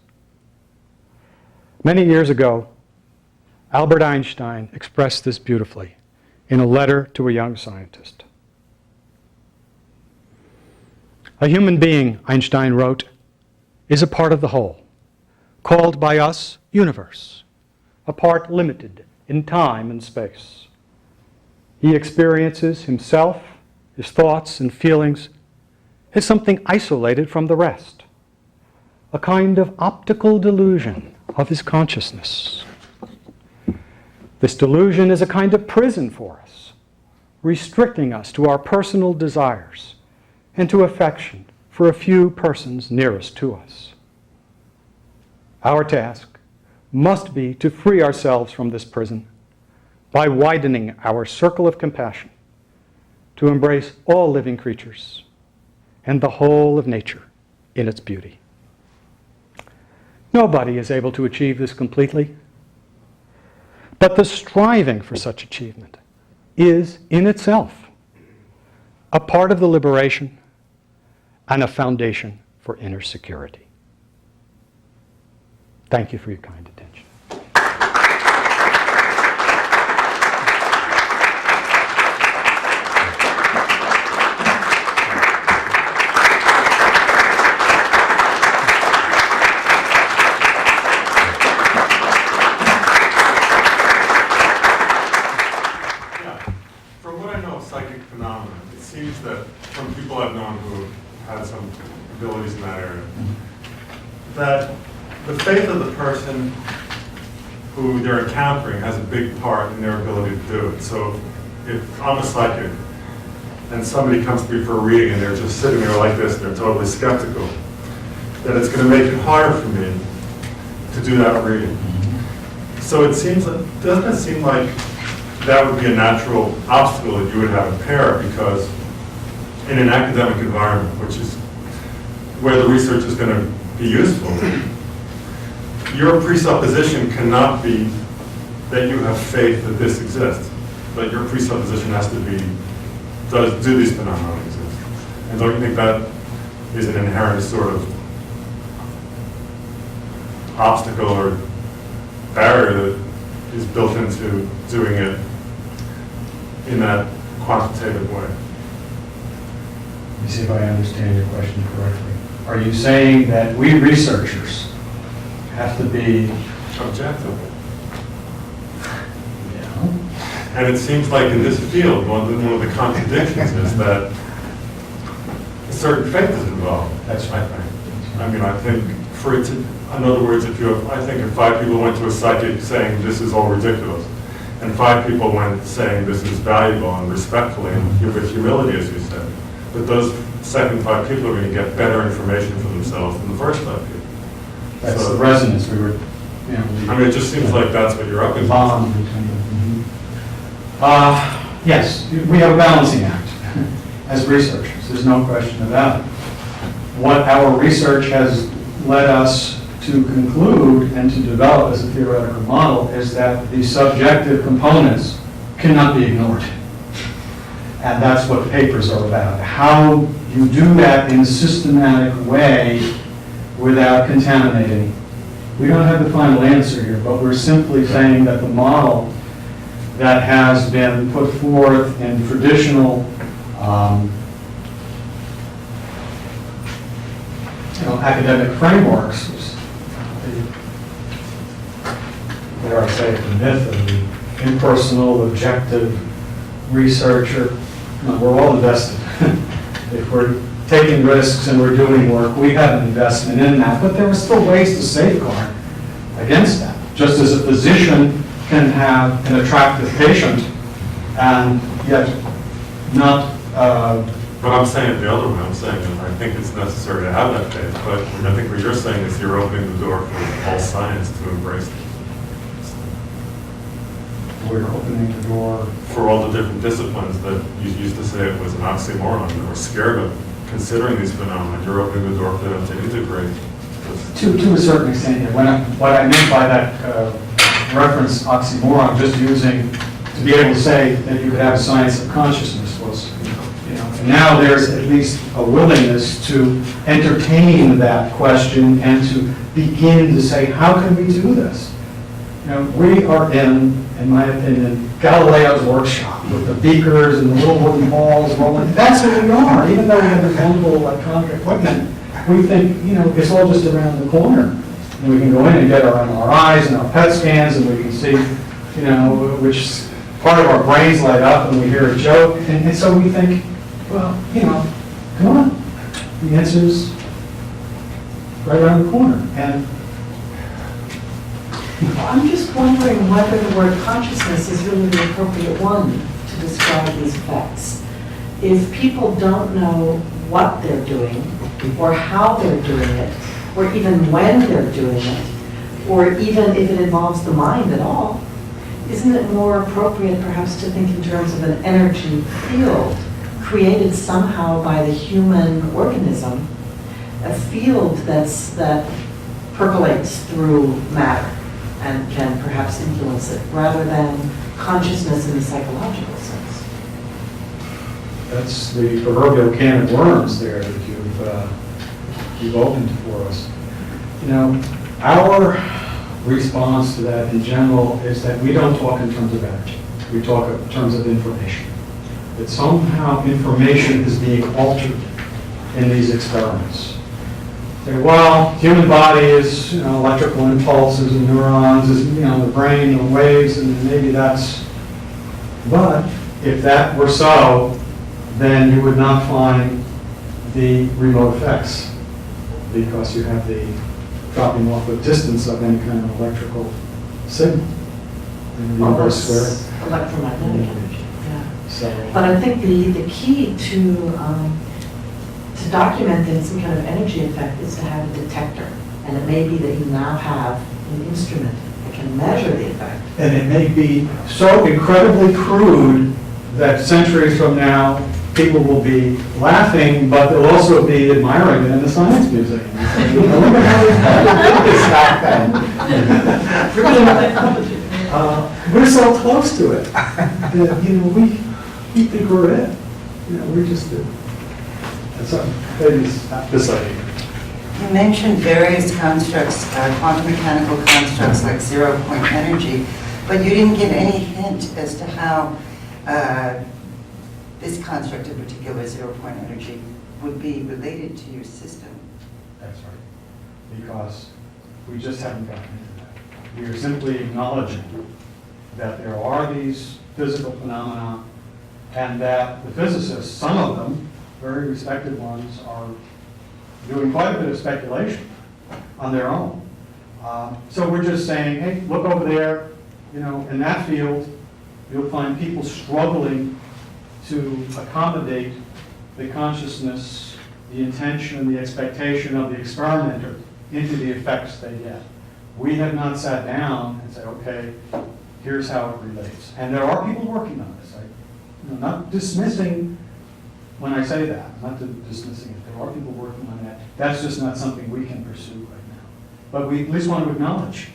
Many years ago, Albert Einstein expressed this beautifully in a letter to a young scientist. A human being, Einstein wrote, is a part of the whole, called by us universe, a part limited in time and space. He experiences himself, his thoughts and feelings as something isolated from the rest, a kind of optical delusion of his consciousness. This delusion is a kind of prison for us, restricting us to our personal desires and to affection for a few persons nearest to us. Our task must be to free ourselves from this prison by widening our circle of compassion to embrace all living creatures and the whole of nature in its beauty. Nobody is able to achieve this completely, but the striving for such achievement is in itself a part of the liberation and a foundation for inner security. Thank you for your kind attention. From what I know of psychic phenomena, it seems that from people I've known who had some abilities in that area, that the faith of the person who they're encountering has a big part in their ability to do it. So if I'm a psychic and somebody comes to me for a reading and they're just sitting there like this and they're totally skeptical, then it's going to make it harder for me to do that reading. So it seems, doesn't it seem like that would be a natural obstacle that you would have in PEAR, because in an academic environment, which is where the research is going to be useful, your presupposition cannot be that you have faith that this exists, but your presupposition has to be, do these phenomena exist? And don't you think that is an inherent sort of obstacle or barrier that is built into doing it in that quantitative way? Let me see if I understand your question correctly. Are you saying that we researchers have to be Objective. Yeah. And it seems like in this field, one of the contradictions is that a certain faith is involved. That's right. I think. I mean, I think for it to, in other words, if you have, I think if 5 people went to a psychic saying this is all ridiculous, and 5 people went saying this is valuable and respectfully and with humility, as you said, but those second 5 people are going to get better information for themselves than the first 5 people. That's So- the resonance we were, I mean, it just seems like that's what you're up the against. bond between them. Yes, we have a balancing act as researchers. There's no question about it. What our research has led us to conclude and to develop as a theoretical model is that the subjective components cannot be ignored. And that's what papers are about. How you do that in a systematic way without contaminating. We don't have the final answer here, but we're simply saying that the model that has been put forth in traditional academic frameworks, dare I say, the myth of the impersonal, objective researcher. No, we're all invested. If we're taking risks and we're doing work, we have an investment in that, but there are still ways to safeguard against that. Just as a physician can have an attractive patient and yet not But I'm saying it the other way. I'm saying that I think it's necessary to have that faith, but I think what you're saying is you're opening the door for all science to embrace it. we're opening the door. For all the different disciplines that you used to say it was an oxymoron, that we're scared of considering these phenomena, you're opening the door for them to integrate this. To a certain extent, yeah. What I meant by that reference oxymoron, just using, to be able to say that you could have a science of consciousness was, and now there's at least a willingness to entertain that question and to begin to say, how can we do this? We are in my opinion, Galileo's workshop with the beakers and the little wooden balls rolling. That's what we are. Even though we have this wonderful electronic equipment, we think, it's all just around the corner. And we can go in and get our MRIs and our PET scans, and we can see, which part of our brains light up when we hear a joke. And so we think, well, come on. The answer's right around the corner. And I'm just wondering whether the word consciousness is really the appropriate one to describe these effects. If people don't know what they're doing, or how they're doing it, or even when they're doing it, or even if it involves the mind at all, isn't it more appropriate perhaps to think in terms of an energy field created somehow by the human organism, a field that percolates through matter and can perhaps influence it, rather than consciousness in the psychological sense? that's the proverbial can of worms there that you've opened for us. Our response to that in general is that we don't talk in terms of energy. We talk in terms of information. That somehow information is being altered in these experiments. Well, human body is electrical impulses and neurons, is the brain, the waves, and maybe that's. But if that were so, then you would not find the remote effects, because you have the dropping off of distance of any kind of electrical signal in the Well, universe that's where. electromagnetic energy, yeah. So, But I think the key to documenting some kind of energy effect is to have a detector. And it may be that you now have an instrument that can measure the effect. and it may be so incredibly crude that centuries from now, people will be laughing, but they'll also be admiring it in the science museum. And saying, "You know, look at how they did this back then." Really what technology. We're so close to it that, you know, we think we're it. You know, we're just it. And so, ladies, this lady. You mentioned various constructs, quantum mechanical constructs like zero-point energy, but you didn't give any hint as to how this construct in particular, zero-point energy, would be related to your system. That's right. Because we just haven't gotten into that. We are simply acknowledging that there are these physical phenomena and that the physicists, some of them, very respected ones, are doing quite a bit of speculation on their own. So we're just saying, hey, look over there, you know, in that field, you'll find people struggling to accommodate the consciousness, the intention, the expectation of the experimenter into the effects they get. We have not sat down and said, okay, here's how it relates. And there are people working on this. I'm not dismissing when I say that, not dismissing it. There are people working on that. That's just not something we can pursue right now. But we at least want to acknowledge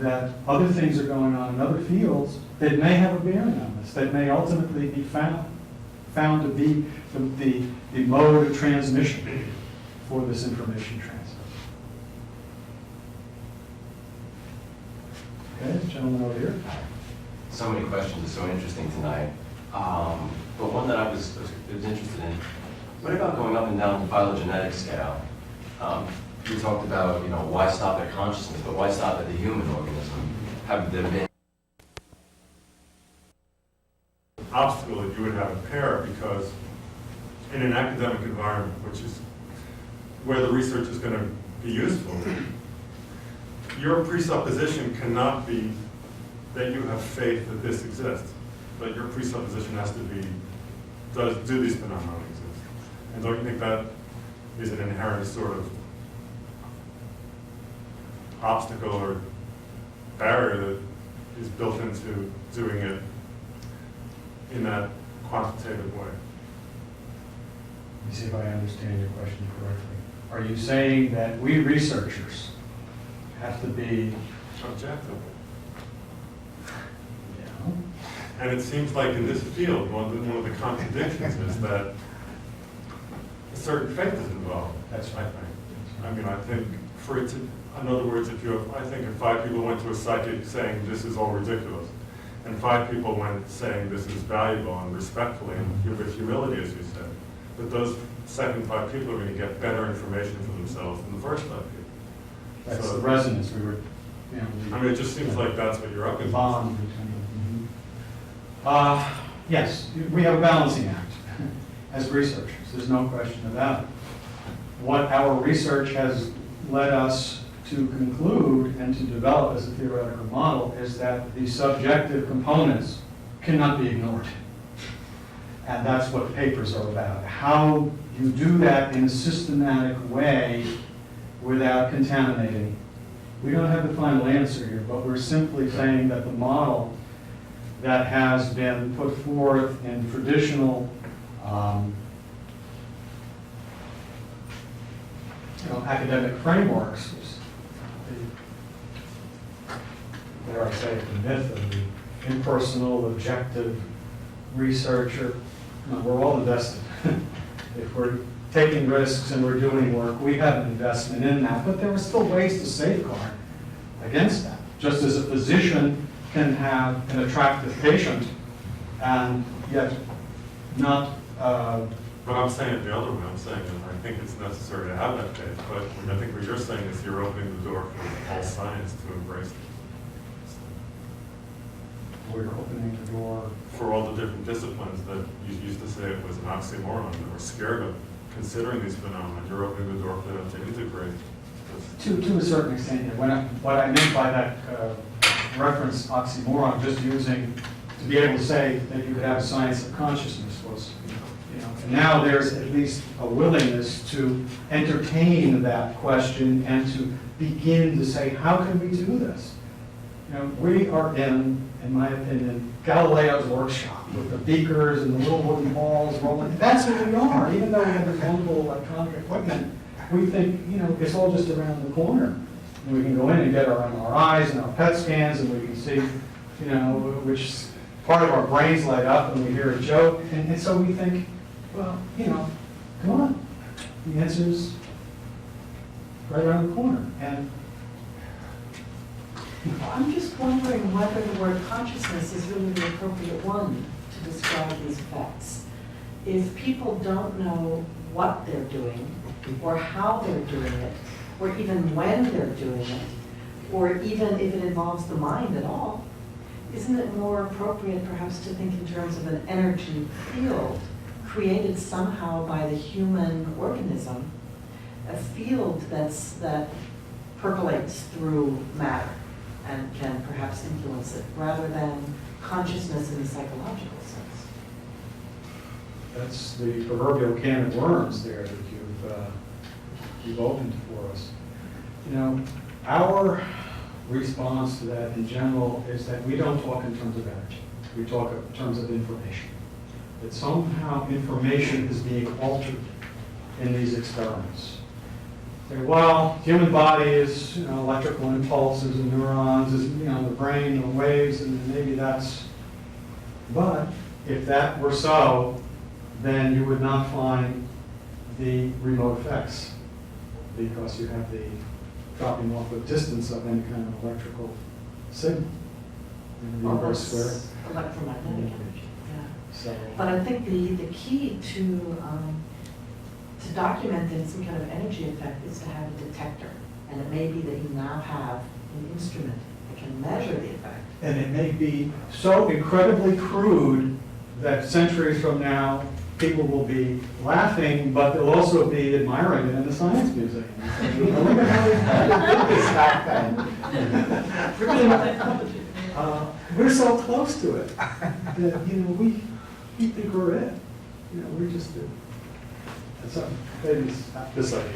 that other things are going on in other fields that may have a bearing on this, that may ultimately be found to be the mode of transmission for this information transfer. Okay, gentleman over here. So many questions are so interesting tonight. But one that I was interested in, what about going up and down the phylogenetic scale? You talked about, you know, why stop at consciousness, but why stop at the human organism? Have there been obstacle that you would have a PEAR, because in an academic environment, which is where the research is going to be useful, your presupposition cannot be that you have faith that this exists, but your presupposition has to be, do these phenomena exist? And don't you think that is an inherent sort of obstacle or barrier that is built into doing it in that quantitative way? Let me see if I understand your question correctly. Are you saying that we researchers have to be, Objective. you know, And it seems like in this field, one of the contradictions is that a certain faith is involved. That's I right. think. I mean, I think for it to, in other words, if you have, I think if 5 people went to a psychic saying this is all ridiculous, and 5 people went saying this is valuable and respectfully and with humility, as you said, but those second 5 people are going to get better information for themselves than the first 5 people. that's So- the resonance we were, you know. I mean, it just seems like that's what you're up The against. bond between them. Yes, we have a balancing act as researchers, there's no question about it. What our research has led us to conclude and to develop as a theoretical model is that the subjective components cannot be ignored. And that's what papers are about. How you do that in a systematic way without contaminating. We don't have the final answer here, but we're simply saying that the model that has been put forth in traditional academic frameworks, dare I say, the myth of the impersonal, objective researcher. No, we're all invested. If we're taking risks and we're doing work, we have an investment in that, but there are still ways to safeguard against that. Just as a physician can have an attractive patient and yet not But I'm saying it the other way. I'm saying that I think it's necessary to have that faith, but I think what you're saying is you're opening the door for all science to embrace it. we're opening the door. For all the different disciplines that you used to say it was an oxymoron, that we're scared of considering these phenomena, you're opening the door for them to integrate. To a certain extent, yeah. What I meant by that reference oxymoron just using to be able to say that you could have a science of consciousness was, and now there's at least a willingness to entertain that question and to begin to say, how can we do this? We are in my opinion, Galileo's workshop with the beakers and the little wooden balls rolling. That's what we are. Even though we have this wonderful electronic equipment, we think, it's all just around the corner. And we can go in and get our MRIs and our PET scans, and we can see, which part of our brains light up when we hear a joke. And so we think, well, come on. The answer's right around the corner. And I'm just wondering whether the word consciousness is really the appropriate one to describe these effects. If people don't know what they're doing, or how they're doing it, or even when they're doing it, or even if it involves the mind at all, isn't it more appropriate perhaps to think in terms of an energy field created somehow by the human organism, a field that percolates through matter and can perhaps influence it, rather than consciousness in the psychological sense? that's the proverbial can of worms there that you've opened for us. Our response to that in general is that we don't talk in terms of energy. We talk in terms of information. That somehow information is being altered in these experiments. Say, well, the human body is electrical impulses and neurons, is the brain, the waves, and maybe that's. But if that were so, then you would not find the remote effects, because you have the dropping off of distance of any kind of electrical signal. Well, Reverse square. that's electromagnetic energy, yeah. So, But I think the key to documenting some kind of energy effect is to have a detector. And it may be that you now have an instrument that can measure the effect. and it may be so incredibly crude that centuries from now, people will be laughing, but they'll also be admiring it in the science museum. Look at how they did this back then. Really what technology. We're so close to it that, we think we're it. We just do. So, maybe it's this idea.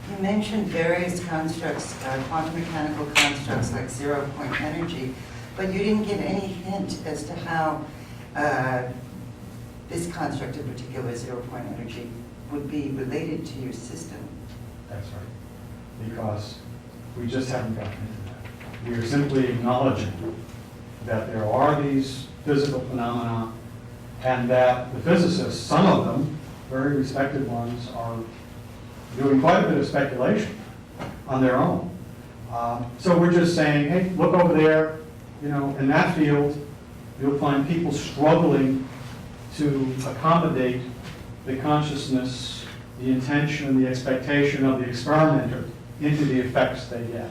You mentioned various constructs, quantum mechanical constructs like zero-point energy, but you didn't give any hint as to how this construct in particular, zero-point energy, would be related to your system. That's right. Because we just haven't gotten into that. We are simply acknowledging that there are these physical phenomena, and that the physicists, some of them, very respected ones, are doing quite a bit of speculation on their own. So we're just saying, hey, look over there, in that field, you'll find people struggling to accommodate the consciousness, the intention, the expectation of the experimenter into the effects they get.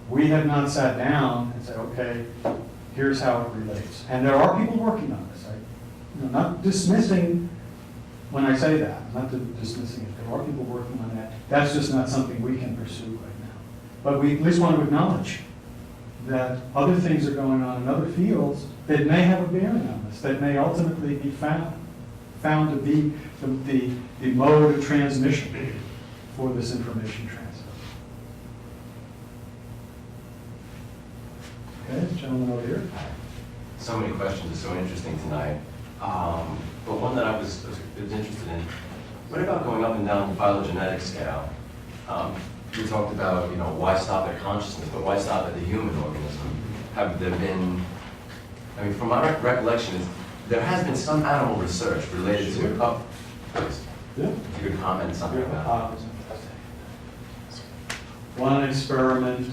We have not sat down and said, okay, here's how it relates. And there are people working on this. I'm not dismissing when I say that, not dismissing it. There are people working on that. That's just not something we can pursue right now. But we at least want to acknowledge that other things are going on in other fields that may have a bearing on this, that may ultimately be found to be the mode of transmission for this information transfer. Okay, gentleman over here. So many questions are so interesting tonight. But one that I was interested in, what about going up and down the phylogenetic scale? You talked about, why stop at consciousness, but why stop at the human organism? Have there been, from my recollection, there has been some animal research related to, please, Yeah. if you could comment something about it. One experiment,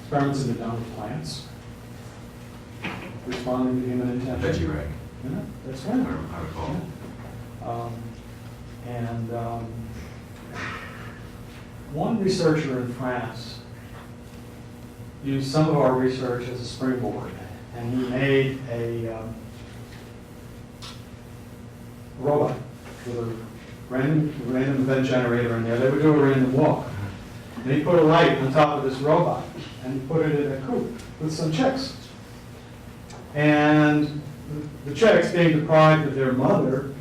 experiments in the down of plants, responding to human intention. Veggie Reg, Yeah, that's I right. recall. One researcher in France used some of our research as a springboard, and he made a robot with a random event generator in there. They would do a random walk. And he put a light on top of this robot, and he put it in a coop with some chicks. And the chicks, being deprived of their mother,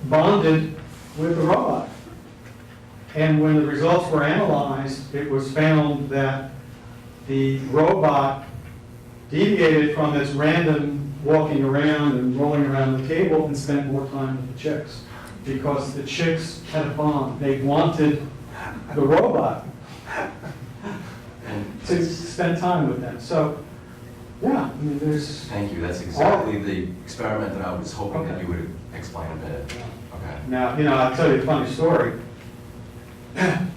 bonded with the robot. And when the results were analyzed, it was found that the robot deviated from its random walking around and rolling around the table and spent more time with the chicks. Because the chicks had a bond. They wanted the robot to spend time with them. So, yeah, I mean, there's... Thank you, that's exactly the experiment that I was hoping that you would explain a bit. Okay. Now, I'll tell you a funny story. A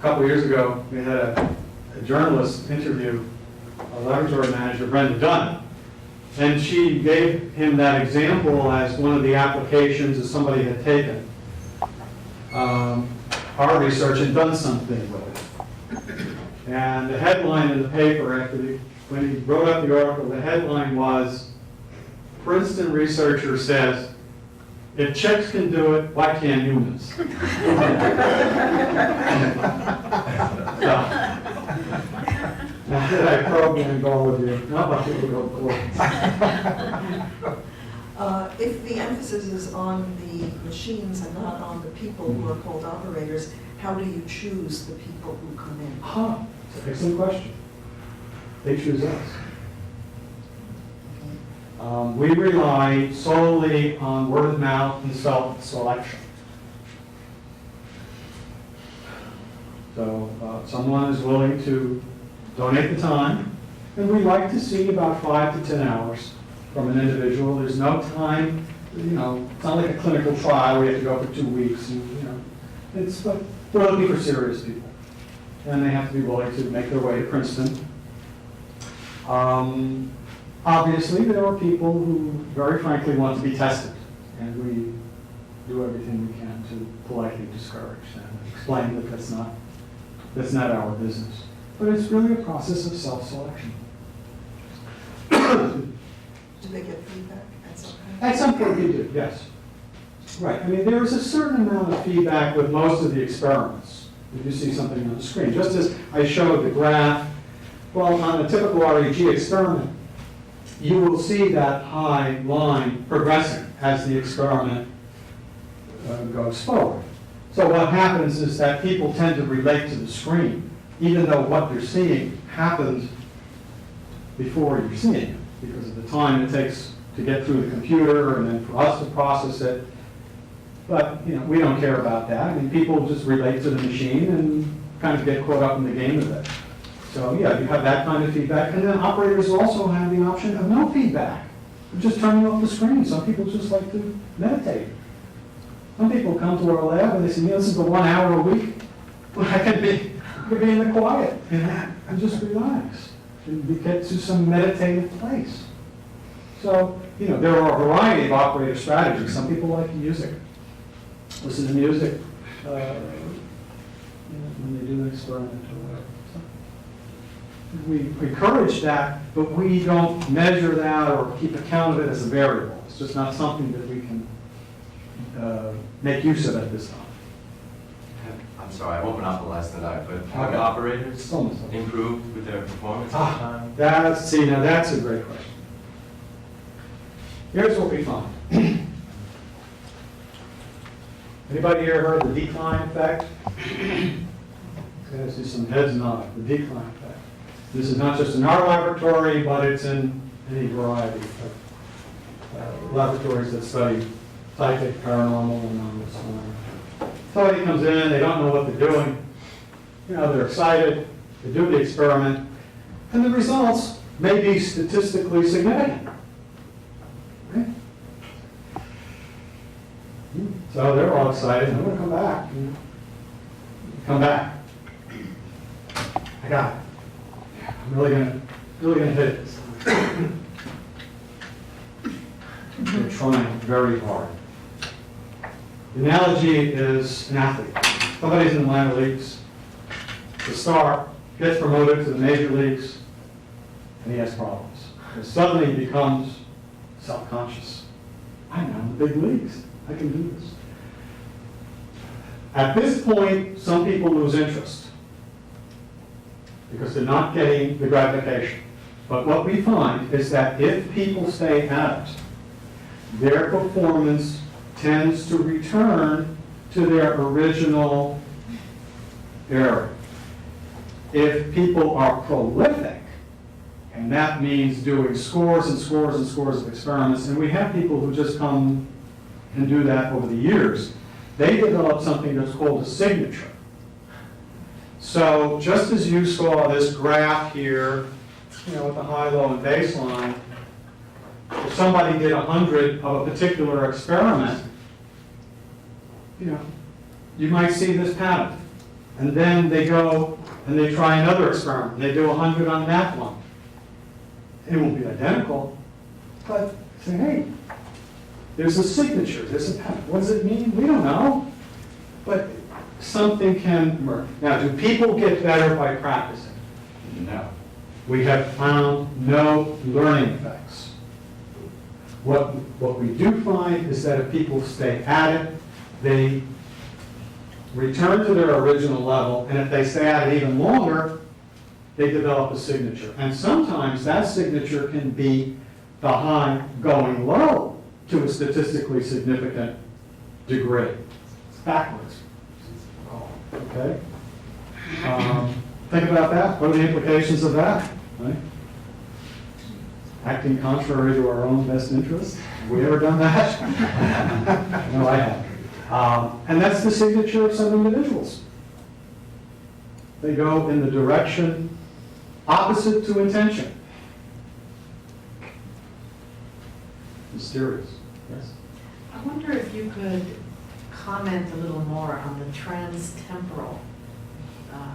couple years ago, we had a journalist interview a laboratory manager, Brenda Dunn, and she gave him that example as one of the applications that somebody had taken our research and done something with it. And the headline in the paper, when he wrote up the article, the headline was, Princeton researcher says, if chicks can do it, why can't humans? Now that I program go with you, not about people go close. If the emphasis is on the machines and not on the people who are called operators, how do you choose the people who come in? It's an excellent question. They choose us. We rely solely on word of mouth and self-selection. So someone is willing to donate the time, and we like to see about 5 to 10 hours from an individual. There's no time, it's not like a clinical trial where you have to go for 2 weeks. But we're looking for serious people, and they have to be willing to make their way to Princeton. Obviously, there are people who very frankly want to be tested, and we do everything we can to politely discourage them and explain that that's not our business. But it's really a process of self-selection. Do they get feedback at some point? At some point, we do, yes. Right. I mean, there is a certain amount of feedback with most of the experiments. If you see something on the screen, just as I showed the graph, well, on a typical REG experiment, you will see that high line progressing as the experiment goes forward. So what happens is that people tend to relate to the screen, even though what they're seeing happened before you're seeing it, because of the time it takes to get through the computer and then for us to process it. But we don't care about that. I mean, people just relate to the machine and kind of get caught up in the game of it. So yeah, you have that kind of feedback. And then operators also have the option of no feedback. Just turning off the screen. Some people just like to meditate. Some people come to our lab and they say, this is the 1 hour a week when I could be in the quiet and just relax and get to some meditative place. So, there are a variety of operator strategies. Some people like music. Listen to music when they do an experiment or whatever. We encourage that, but we don't measure that or keep account of it as a variable. It's just not something that we can make use of at this time. I'm sorry, I won't monopolize tonight, but have operators improved with their performance over time? That's a great question. Here's what we found. Anybody here heard the decline effect? I see some heads nod. The decline effect. This is not just in our laboratory, but it's in any variety of laboratories that study psychic, paranormal, and so on. Somebody comes in, they don't know what they're doing. They're excited. They do the experiment, and the results may be statistically significant. Right? So they're all excited. I'm going to come back. Come back. I got it. I'm really gonna hit it this time. They're trying very hard. The analogy is an athlete. Somebody's in the minor leagues, the star gets promoted to the major leagues, and he has problems. And suddenly he becomes self-conscious. I'm now in the big leagues. I can do this. At this point, some people lose interest because they're not getting the gratification. But what we find is that if people stay at it, their performance tends to return to their original area. If people are prolific, and that means doing scores and scores and scores of experiments, and we have people who just come and do that over the years, they develop something that's called a signature. So just as you saw this graph here, you know, with the high, low, and baseline, if somebody did 100 of a particular experiment, you know, you might see this pattern. And then they go and they try another experiment. They do 100 on that one. It won't be identical, but say, hey, there's a signature, there's a pattern. What does it mean? We don't know. But something can emerge. Now, do people get better by practicing? No. We have found no learning effects. What we do find is that if people stay at it, they return to their original level, and if they stay at it even longer, they develop a signature. And sometimes that signature can be the high going low to a statistically significant degree. It's backwards. Okay? Think about that. What are the implications of that? Right? Acting contrary to our own best interest. Have we ever done that? No, I haven't. And that's the signature of some individuals. They go in the direction opposite to intention. Mysterious. Yes? I wonder if you could comment a little more on the transtemporal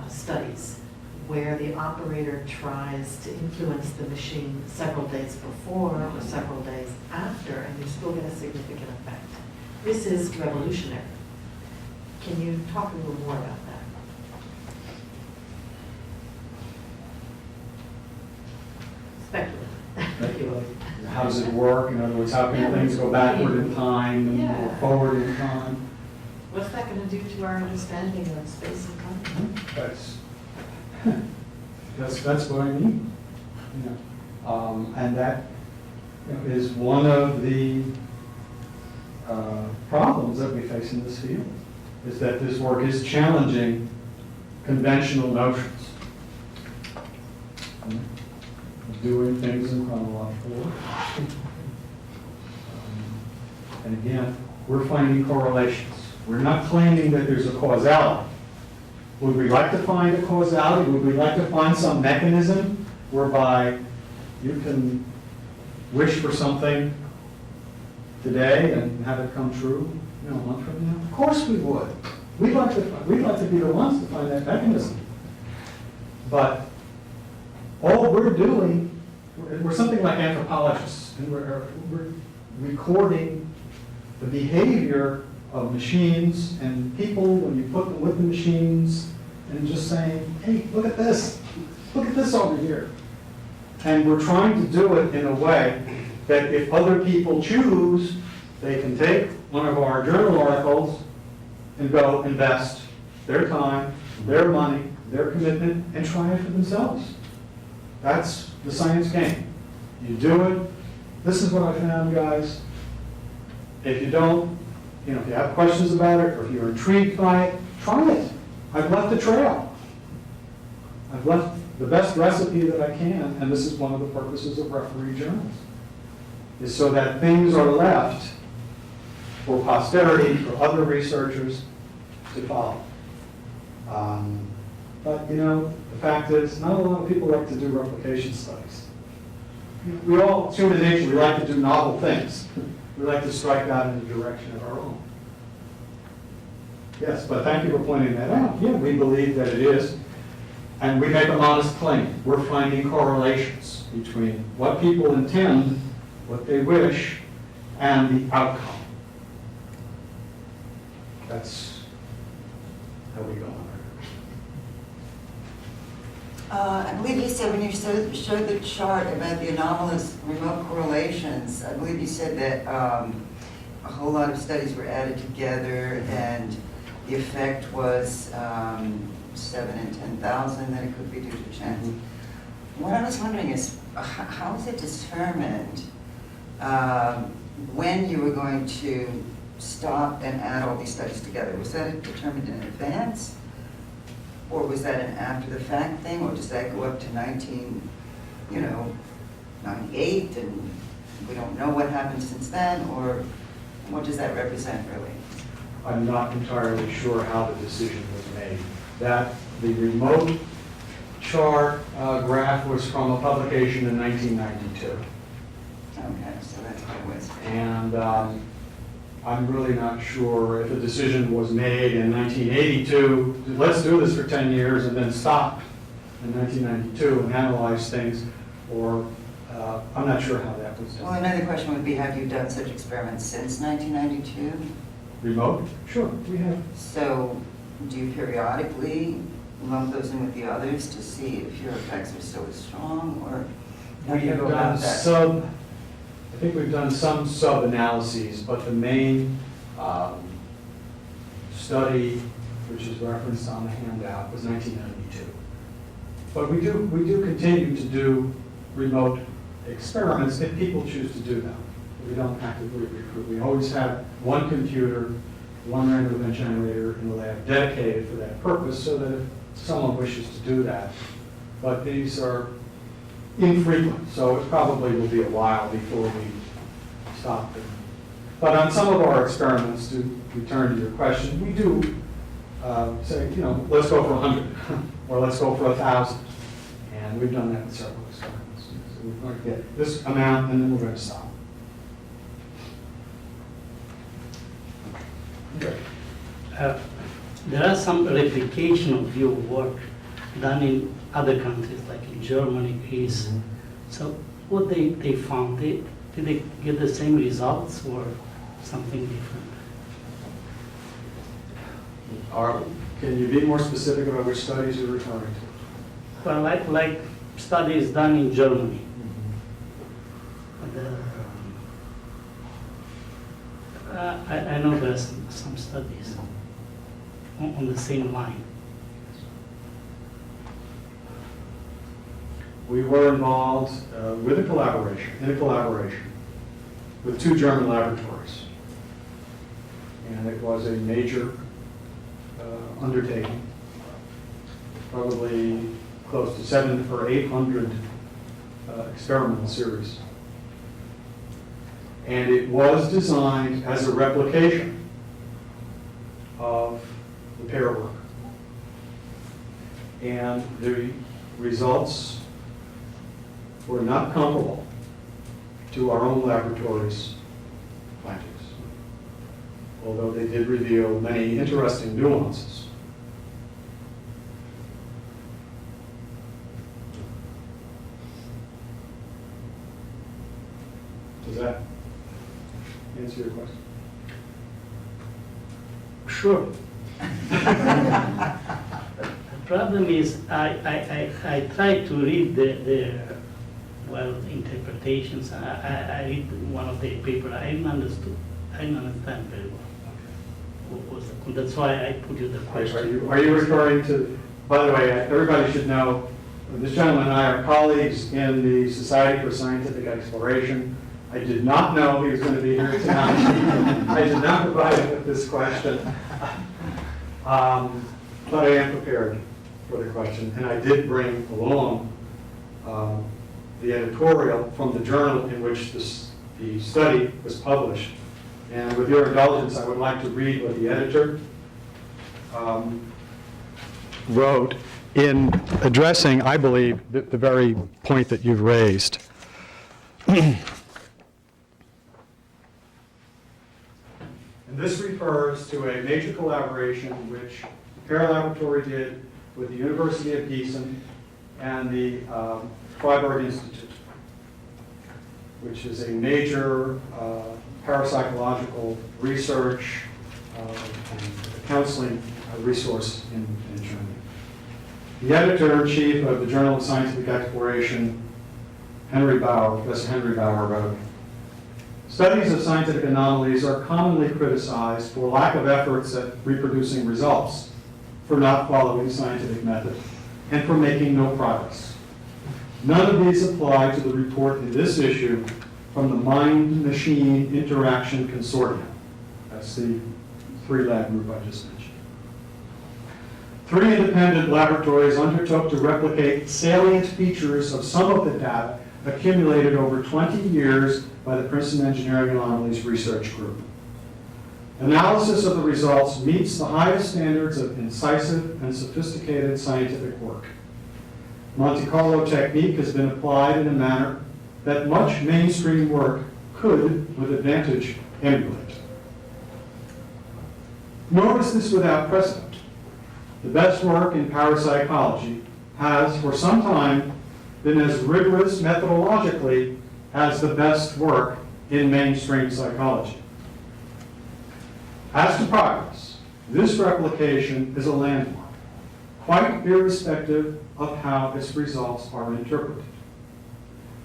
studies, where the operator tries to influence the machine several days before or several days after, and you still get a significant effect. This is revolutionary. Can you talk a little more about that? Speculative. How does it work? In other words, how can things go backward in time and go forward in time? What's that going to do to our understanding of space and time? That's what I mean. You know, and that is one of the problems that we face in this field, is that this work is challenging conventional notions. Doing things in chronological order. And again, we're finding correlations. We're not claiming that there's a causality. Would we like to find a causality? Would we like to find some mechanism whereby you can wish for something today and have it come true, you know, a month from now? Of course we would. We'd like to be the ones to find that mechanism. But all we're doing, we're something like anthropologists, and we're recording the behavior of machines and people when you put them with the machines, and just saying, hey, look at this over here. And we're trying to do it in a way that if other people choose, they can take one of our journal articles and go invest their time, their money, their commitment, and try it for themselves. That's the science game. You do it. This is what I found, guys. If you don't, you know, if you have questions about it, or if you're intrigued by it, try it. I've left a trail. I've left the best recipe that I can, and this is one of the purposes of referee journals, is so that things are left for posterity, for other researchers to follow. But, you know, the fact is, not a lot of people like to do replication studies. We all, it's human nature, we like to do novel things. We like to strike out in the direction of our own. Yes, but thank you for pointing that out. Yeah, we believe that it is. And we make an honest claim. We're finding correlations between what people intend, what they wish, and the outcome. That's how we go on. I believe you said when you showed the chart about the anomalous remote correlations, I believe you said that a whole lot of studies were added together, and the effect was 7 in 10,000, that it could be due to chance. What I was wondering is, how is it determined when you were going to stop and add all these studies together? Was that determined in advance? Or was that an after-the-fact thing? Or does that go up to 98, and we don't know what happened since then? Or what does that represent, really? I'm not entirely sure how the decision was made. That the remote chart graph was from a publication in 1992. Okay, so that's what it was. And I'm really not sure if a decision was made in 1982, let's do this for 10 years and then stop in 1992 and analyze things, or I'm not sure how that was Well, done. another question would be, have you done such experiments since 1992? Remote? Sure, we have. So do you periodically lump those in with the others to see if your effects are still as strong, or how do We you have go done about that? I think we've done some sub-analyses, but the main study, which is referenced on the handout, was 1992. But we do continue to do remote experiments if people choose to do them. We don't actively recruit. We always have one computer, one random event generator in the lab dedicated for that purpose, so that if someone wishes to do that. But these are infrequent, so it probably will be a while before we stop them. But on some of our experiments, to return to your question, we do say, let's go for 100, or let's go for 1,000. And we've done that with several experiments. So we're going to get this amount, and then we're going to stop. There are some replication of your work done in other countries, like in Germany, Greece. So what they found, did they get the same results or something different? Can you be more specific about which studies you're referring to? Well, like studies done in Germany. I know there's some studies on the same line. We were involved in a collaboration with 2 German laboratories. And it was a major undertaking, probably close to 700 or 800 experimental series. And it was designed as a replication of the PEAR work. And the results were not comparable to our own laboratory's findings, although they did reveal many interesting nuances. Does that answer your question? Sure. The problem is I try to read the interpretations. I read one of the papers. I didn't understand very well. That's why I put you the question. Are you referring to, by the way, everybody should know, this gentleman and I are colleagues in the Society for Scientific Exploration. I did not know he was going to be here tonight. I did not provide him with this question. But I am prepared for the question. And I did bring along the editorial from the journal in which the study was published. And with your indulgence, I would like to read what the editor wrote in addressing, I believe, the very point that you've raised. And this refers to a major collaboration which the PEAR Laboratory did with the University of Gießen and the Freiburg Institute, which is a major parapsychological research and counseling resource in Germany. The editor-in-chief of the Journal of Scientific Exploration, Professor Henry Bauer, wrote, Studies of scientific anomalies are commonly criticized for lack of efforts at reproducing results, for not following scientific method, and for making no progress. None of these apply to the report in this issue from the Mind-Machine Interaction Consortium. That's the 3-lab group I just mentioned. 3 independent laboratories undertook to replicate salient features of some of the data accumulated over 20 years by the Princeton Engineering Anomalies Research Group. Analysis of the results meets the highest standards of incisive and sophisticated scientific work. Monte Carlo technique has been applied in a manner that much mainstream work could, with advantage, emulate. Nor is this without precedent. The best work in parapsychology has, for some time, been as rigorous methodologically as the best work in mainstream psychology. As to progress, this replication is a landmark, quite irrespective of how its results are interpreted.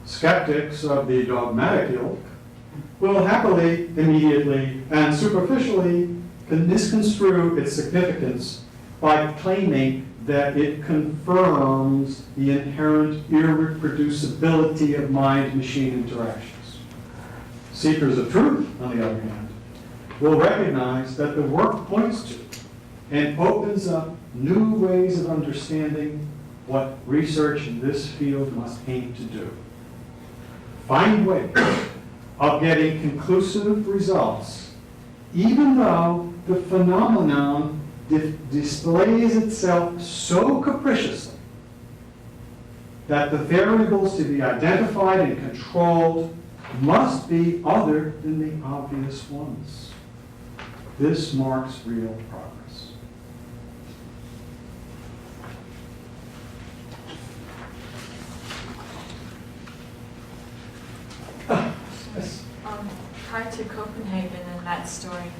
Skeptics of the dogmatic ilk will happily, immediately, and superficially misconstrue its significance by claiming that it confirms the inherent irreproducibility of mind-machine interactions. Seekers of truth, on the other hand, will recognize that the work points to and opens up new ways of understanding what research in this field must aim to do. Find ways of getting conclusive results, even though the phenomenon displays itself so capriciously that the variables to be identified and controlled must be other than the obvious ones. This marks real progress. Yes. Tied to Copenhagen and that story,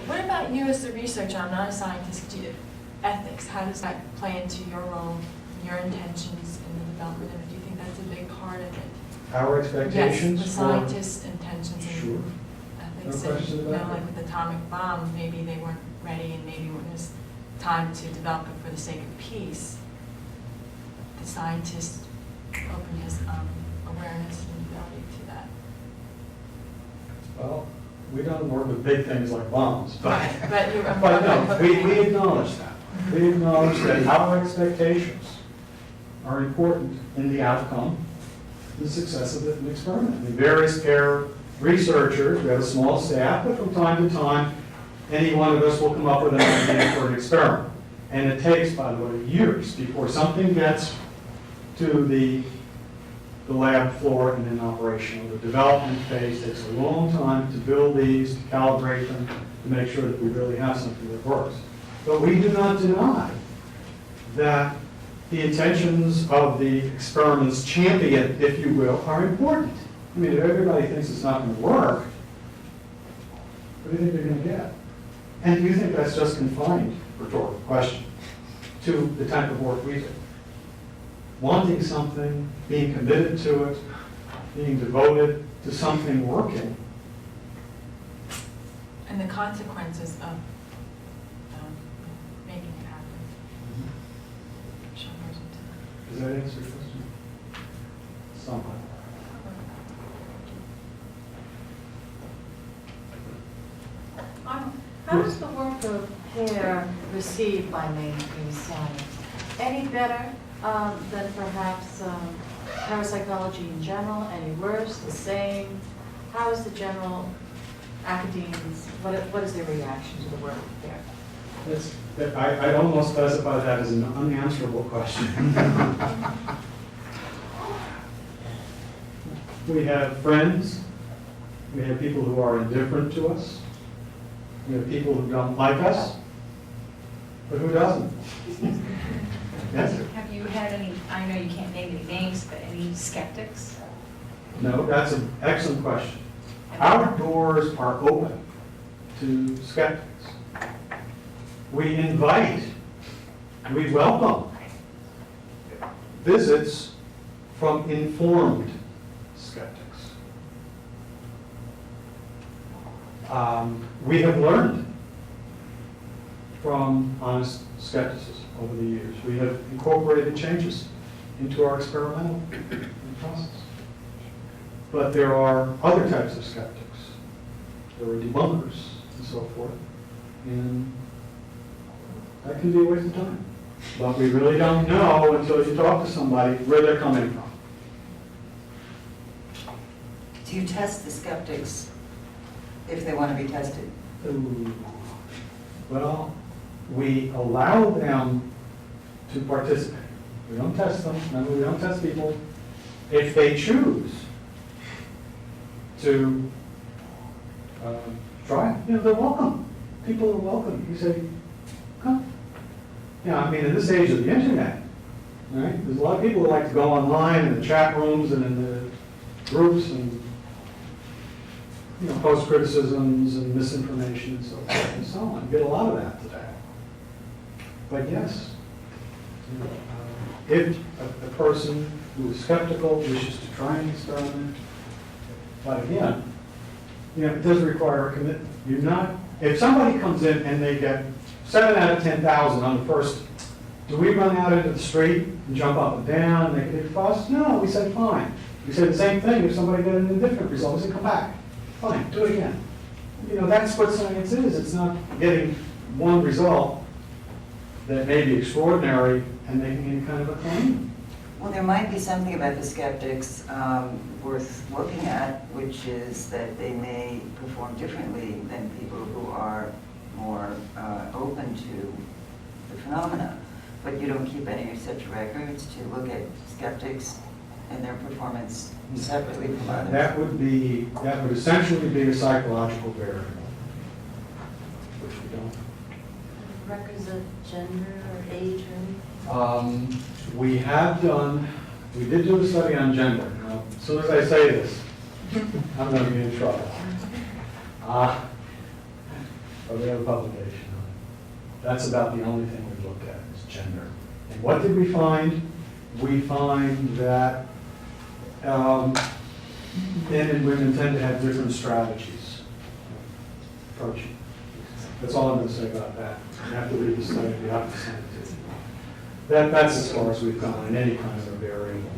what about you as the researcher? I'm not a scientist. Ethics, how does that play into your role, your intentions in the development of it? Do you think that's a big part of it? Our expectations? Yes, the scientists' intentions Sure. and ethics. No question And, about like that. with the atomic bomb, maybe they weren't ready and maybe when it was time to develop it for the sake of peace, the scientist opened his awareness and ability to that. Well, we don't work with big things like bombs, but, Right, but you're- but no, we acknowledge that. We acknowledge that our expectations are important in the outcome, the success of an experiment. The various PEAR researchers, we have a small staff, but from time to time, any one of us will come up with an idea for an experiment. And it takes, by the way, years before something gets to the lab floor and in operation. The development phase takes a long time to build these, to calibrate them, to make sure that we really have something that works. But we do not deny that the intentions of the experiment's champion, if you will, are important. I mean, if everybody thinks it's not going to work, what do you think they're going to get? And do you think that's just confined, rhetorical question, to the type of work we do? Wanting something, being committed to it, being devoted to something working. And the consequences of making it happen. Sean goes into that. Does that answer your question? Somewhat. How is the work of PEAR received by mainstream science? Any better than perhaps parapsychology in general? Any worse? The same? How is the general academians, what is their reaction to the work of PEAR? I'd almost classify that as an unanswerable question. We have friends, we have people who are indifferent to us, we have people who don't like us, but who doesn't? Yes? Have you had any, I know you can't name any names, but any skeptics? No, that's an excellent question. Our doors are open to skeptics. We invite, we welcome visits from informed skeptics. We have learned from honest skepticism over the years. We have incorporated changes into our experimental process. But there are other types of skeptics. There are debunkers and so forth. And that can be a waste of time. But we really don't know until you talk to somebody where they're coming from. Do you test the skeptics if they want to be tested? Ooh. Well, we allow them to participate. We don't test them. Remember, we don't test people. If they choose to try it, they're welcome. People are welcome. You say, come. I mean, in this age of the internet, right? There's a lot of people who like to go online in the chat rooms and in the groups and post criticisms and misinformation and so forth and so on. You get a lot of that today. But yes, if a person who is skeptical wishes to try an experiment, but again, it does require a commitment. If somebody comes in and they get 7 out of 10,000 on the first, do we run out into the street and jump up and down and make a big fuss? No, we say fine. We say the same thing if somebody got an indifferent result. We say come back. Fine, do it again. That's what science is. It's not getting one result that may be extraordinary and making any kind of a claim. Well, there might be something about the skeptics worth looking at, which is that they may perform differently than people who are more open to the phenomena. But you don't keep any such records to look at skeptics and their performance separately from others. That would essentially be a psychological variable, which we don't. Records of gender or age or anything? We did do a study on gender. Now, as soon as I say this, I'm going to be in trouble. But we have a publication on it. That's about the only thing we looked at is gender. And what did we find? We find that men and women tend to have different strategies approaching. That's all I'm going to say about that. You have to read the study, you have to send it to me. That's as far as we've gone in any kind of a variable.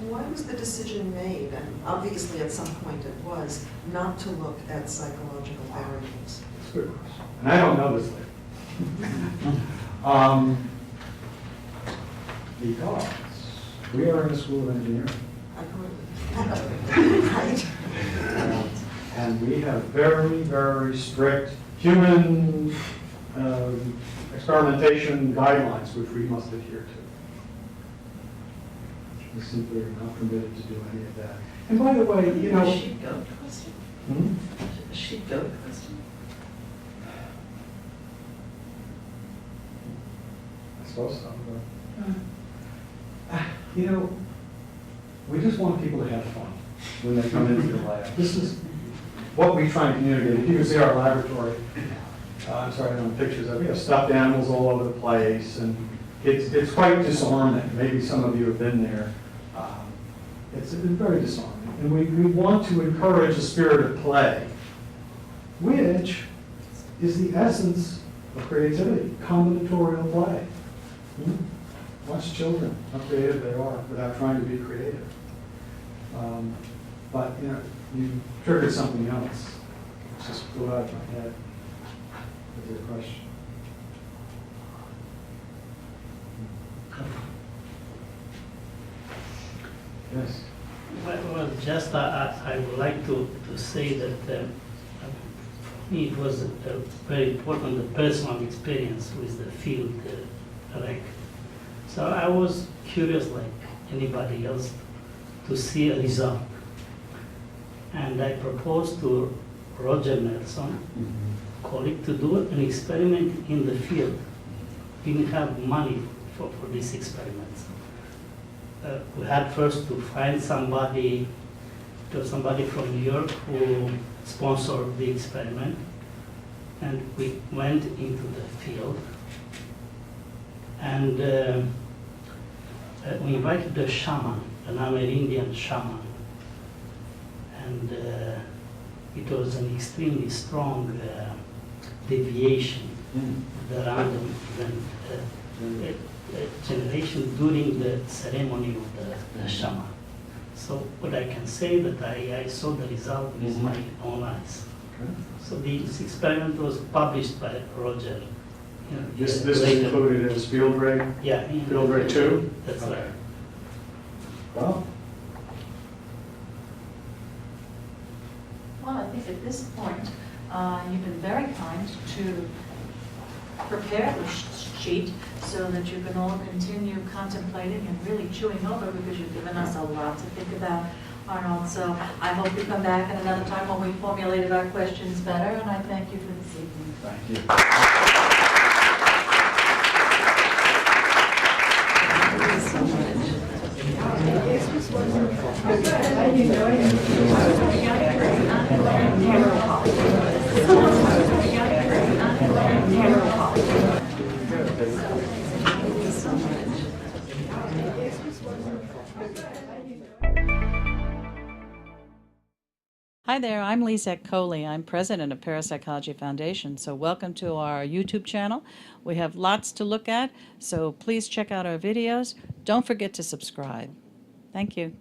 Why was the decision made, and obviously at some point it was, not to look at psychological variables? It's a good question. And I don't know this later. Because we are in the School of Engineering. Right. And we have very, very strict human experimentation guidelines which we must adhere to. We simply are not permitted to do any of that. And by the way, Sheep goat question? Sheep goat question? I suppose so. But, we just want people to have fun when they come into the lab. This is what we try and communicate. If you can see our laboratory, I'm sorry, I don't have pictures of it. We have stuffed animals all over the place, and it's quite disarming. Maybe some of you have been there. It's very disarming. And we want to encourage a spirit of play, which is the essence of creativity, combinatorial play. Watch children, how creative they are without trying to be creative. But, you triggered something else. It just flew out of my head with your question. Yes. Well, just I would like to say that for me it was very important, the personal experience with the field rec. So I was curious, like anybody else, to see a result. And I proposed to Roger Nelson, colleague, to do an experiment in the field. We didn't have money for these experiments. We had first to find somebody from New York who sponsored the experiment. And we went into the field. And we invited a shaman, an Amerindian shaman, and it was an extremely strong deviation, the random event generation during the ceremony of the shaman. So what I can say that I saw the result with my own eyes. So this experiment was published by Roger. This is later. included as field rate? Yeah. Field rate 2? That's Okay. right. Well, Well, I think at this point, you've been very kind to prepare the sheet so that you can all continue contemplating and really chewing over, because you've given us a lot to think about, Arnold. So I hope you come back at another time when we formulated our questions better, and I thank you for this evening. thank you. Hi there, I'm Lisette Coley. I'm president of Parapsychology Foundation, so welcome to our YouTube channel. We have lots to look at, so please check out our videos. Don't forget to subscribe. Thank you.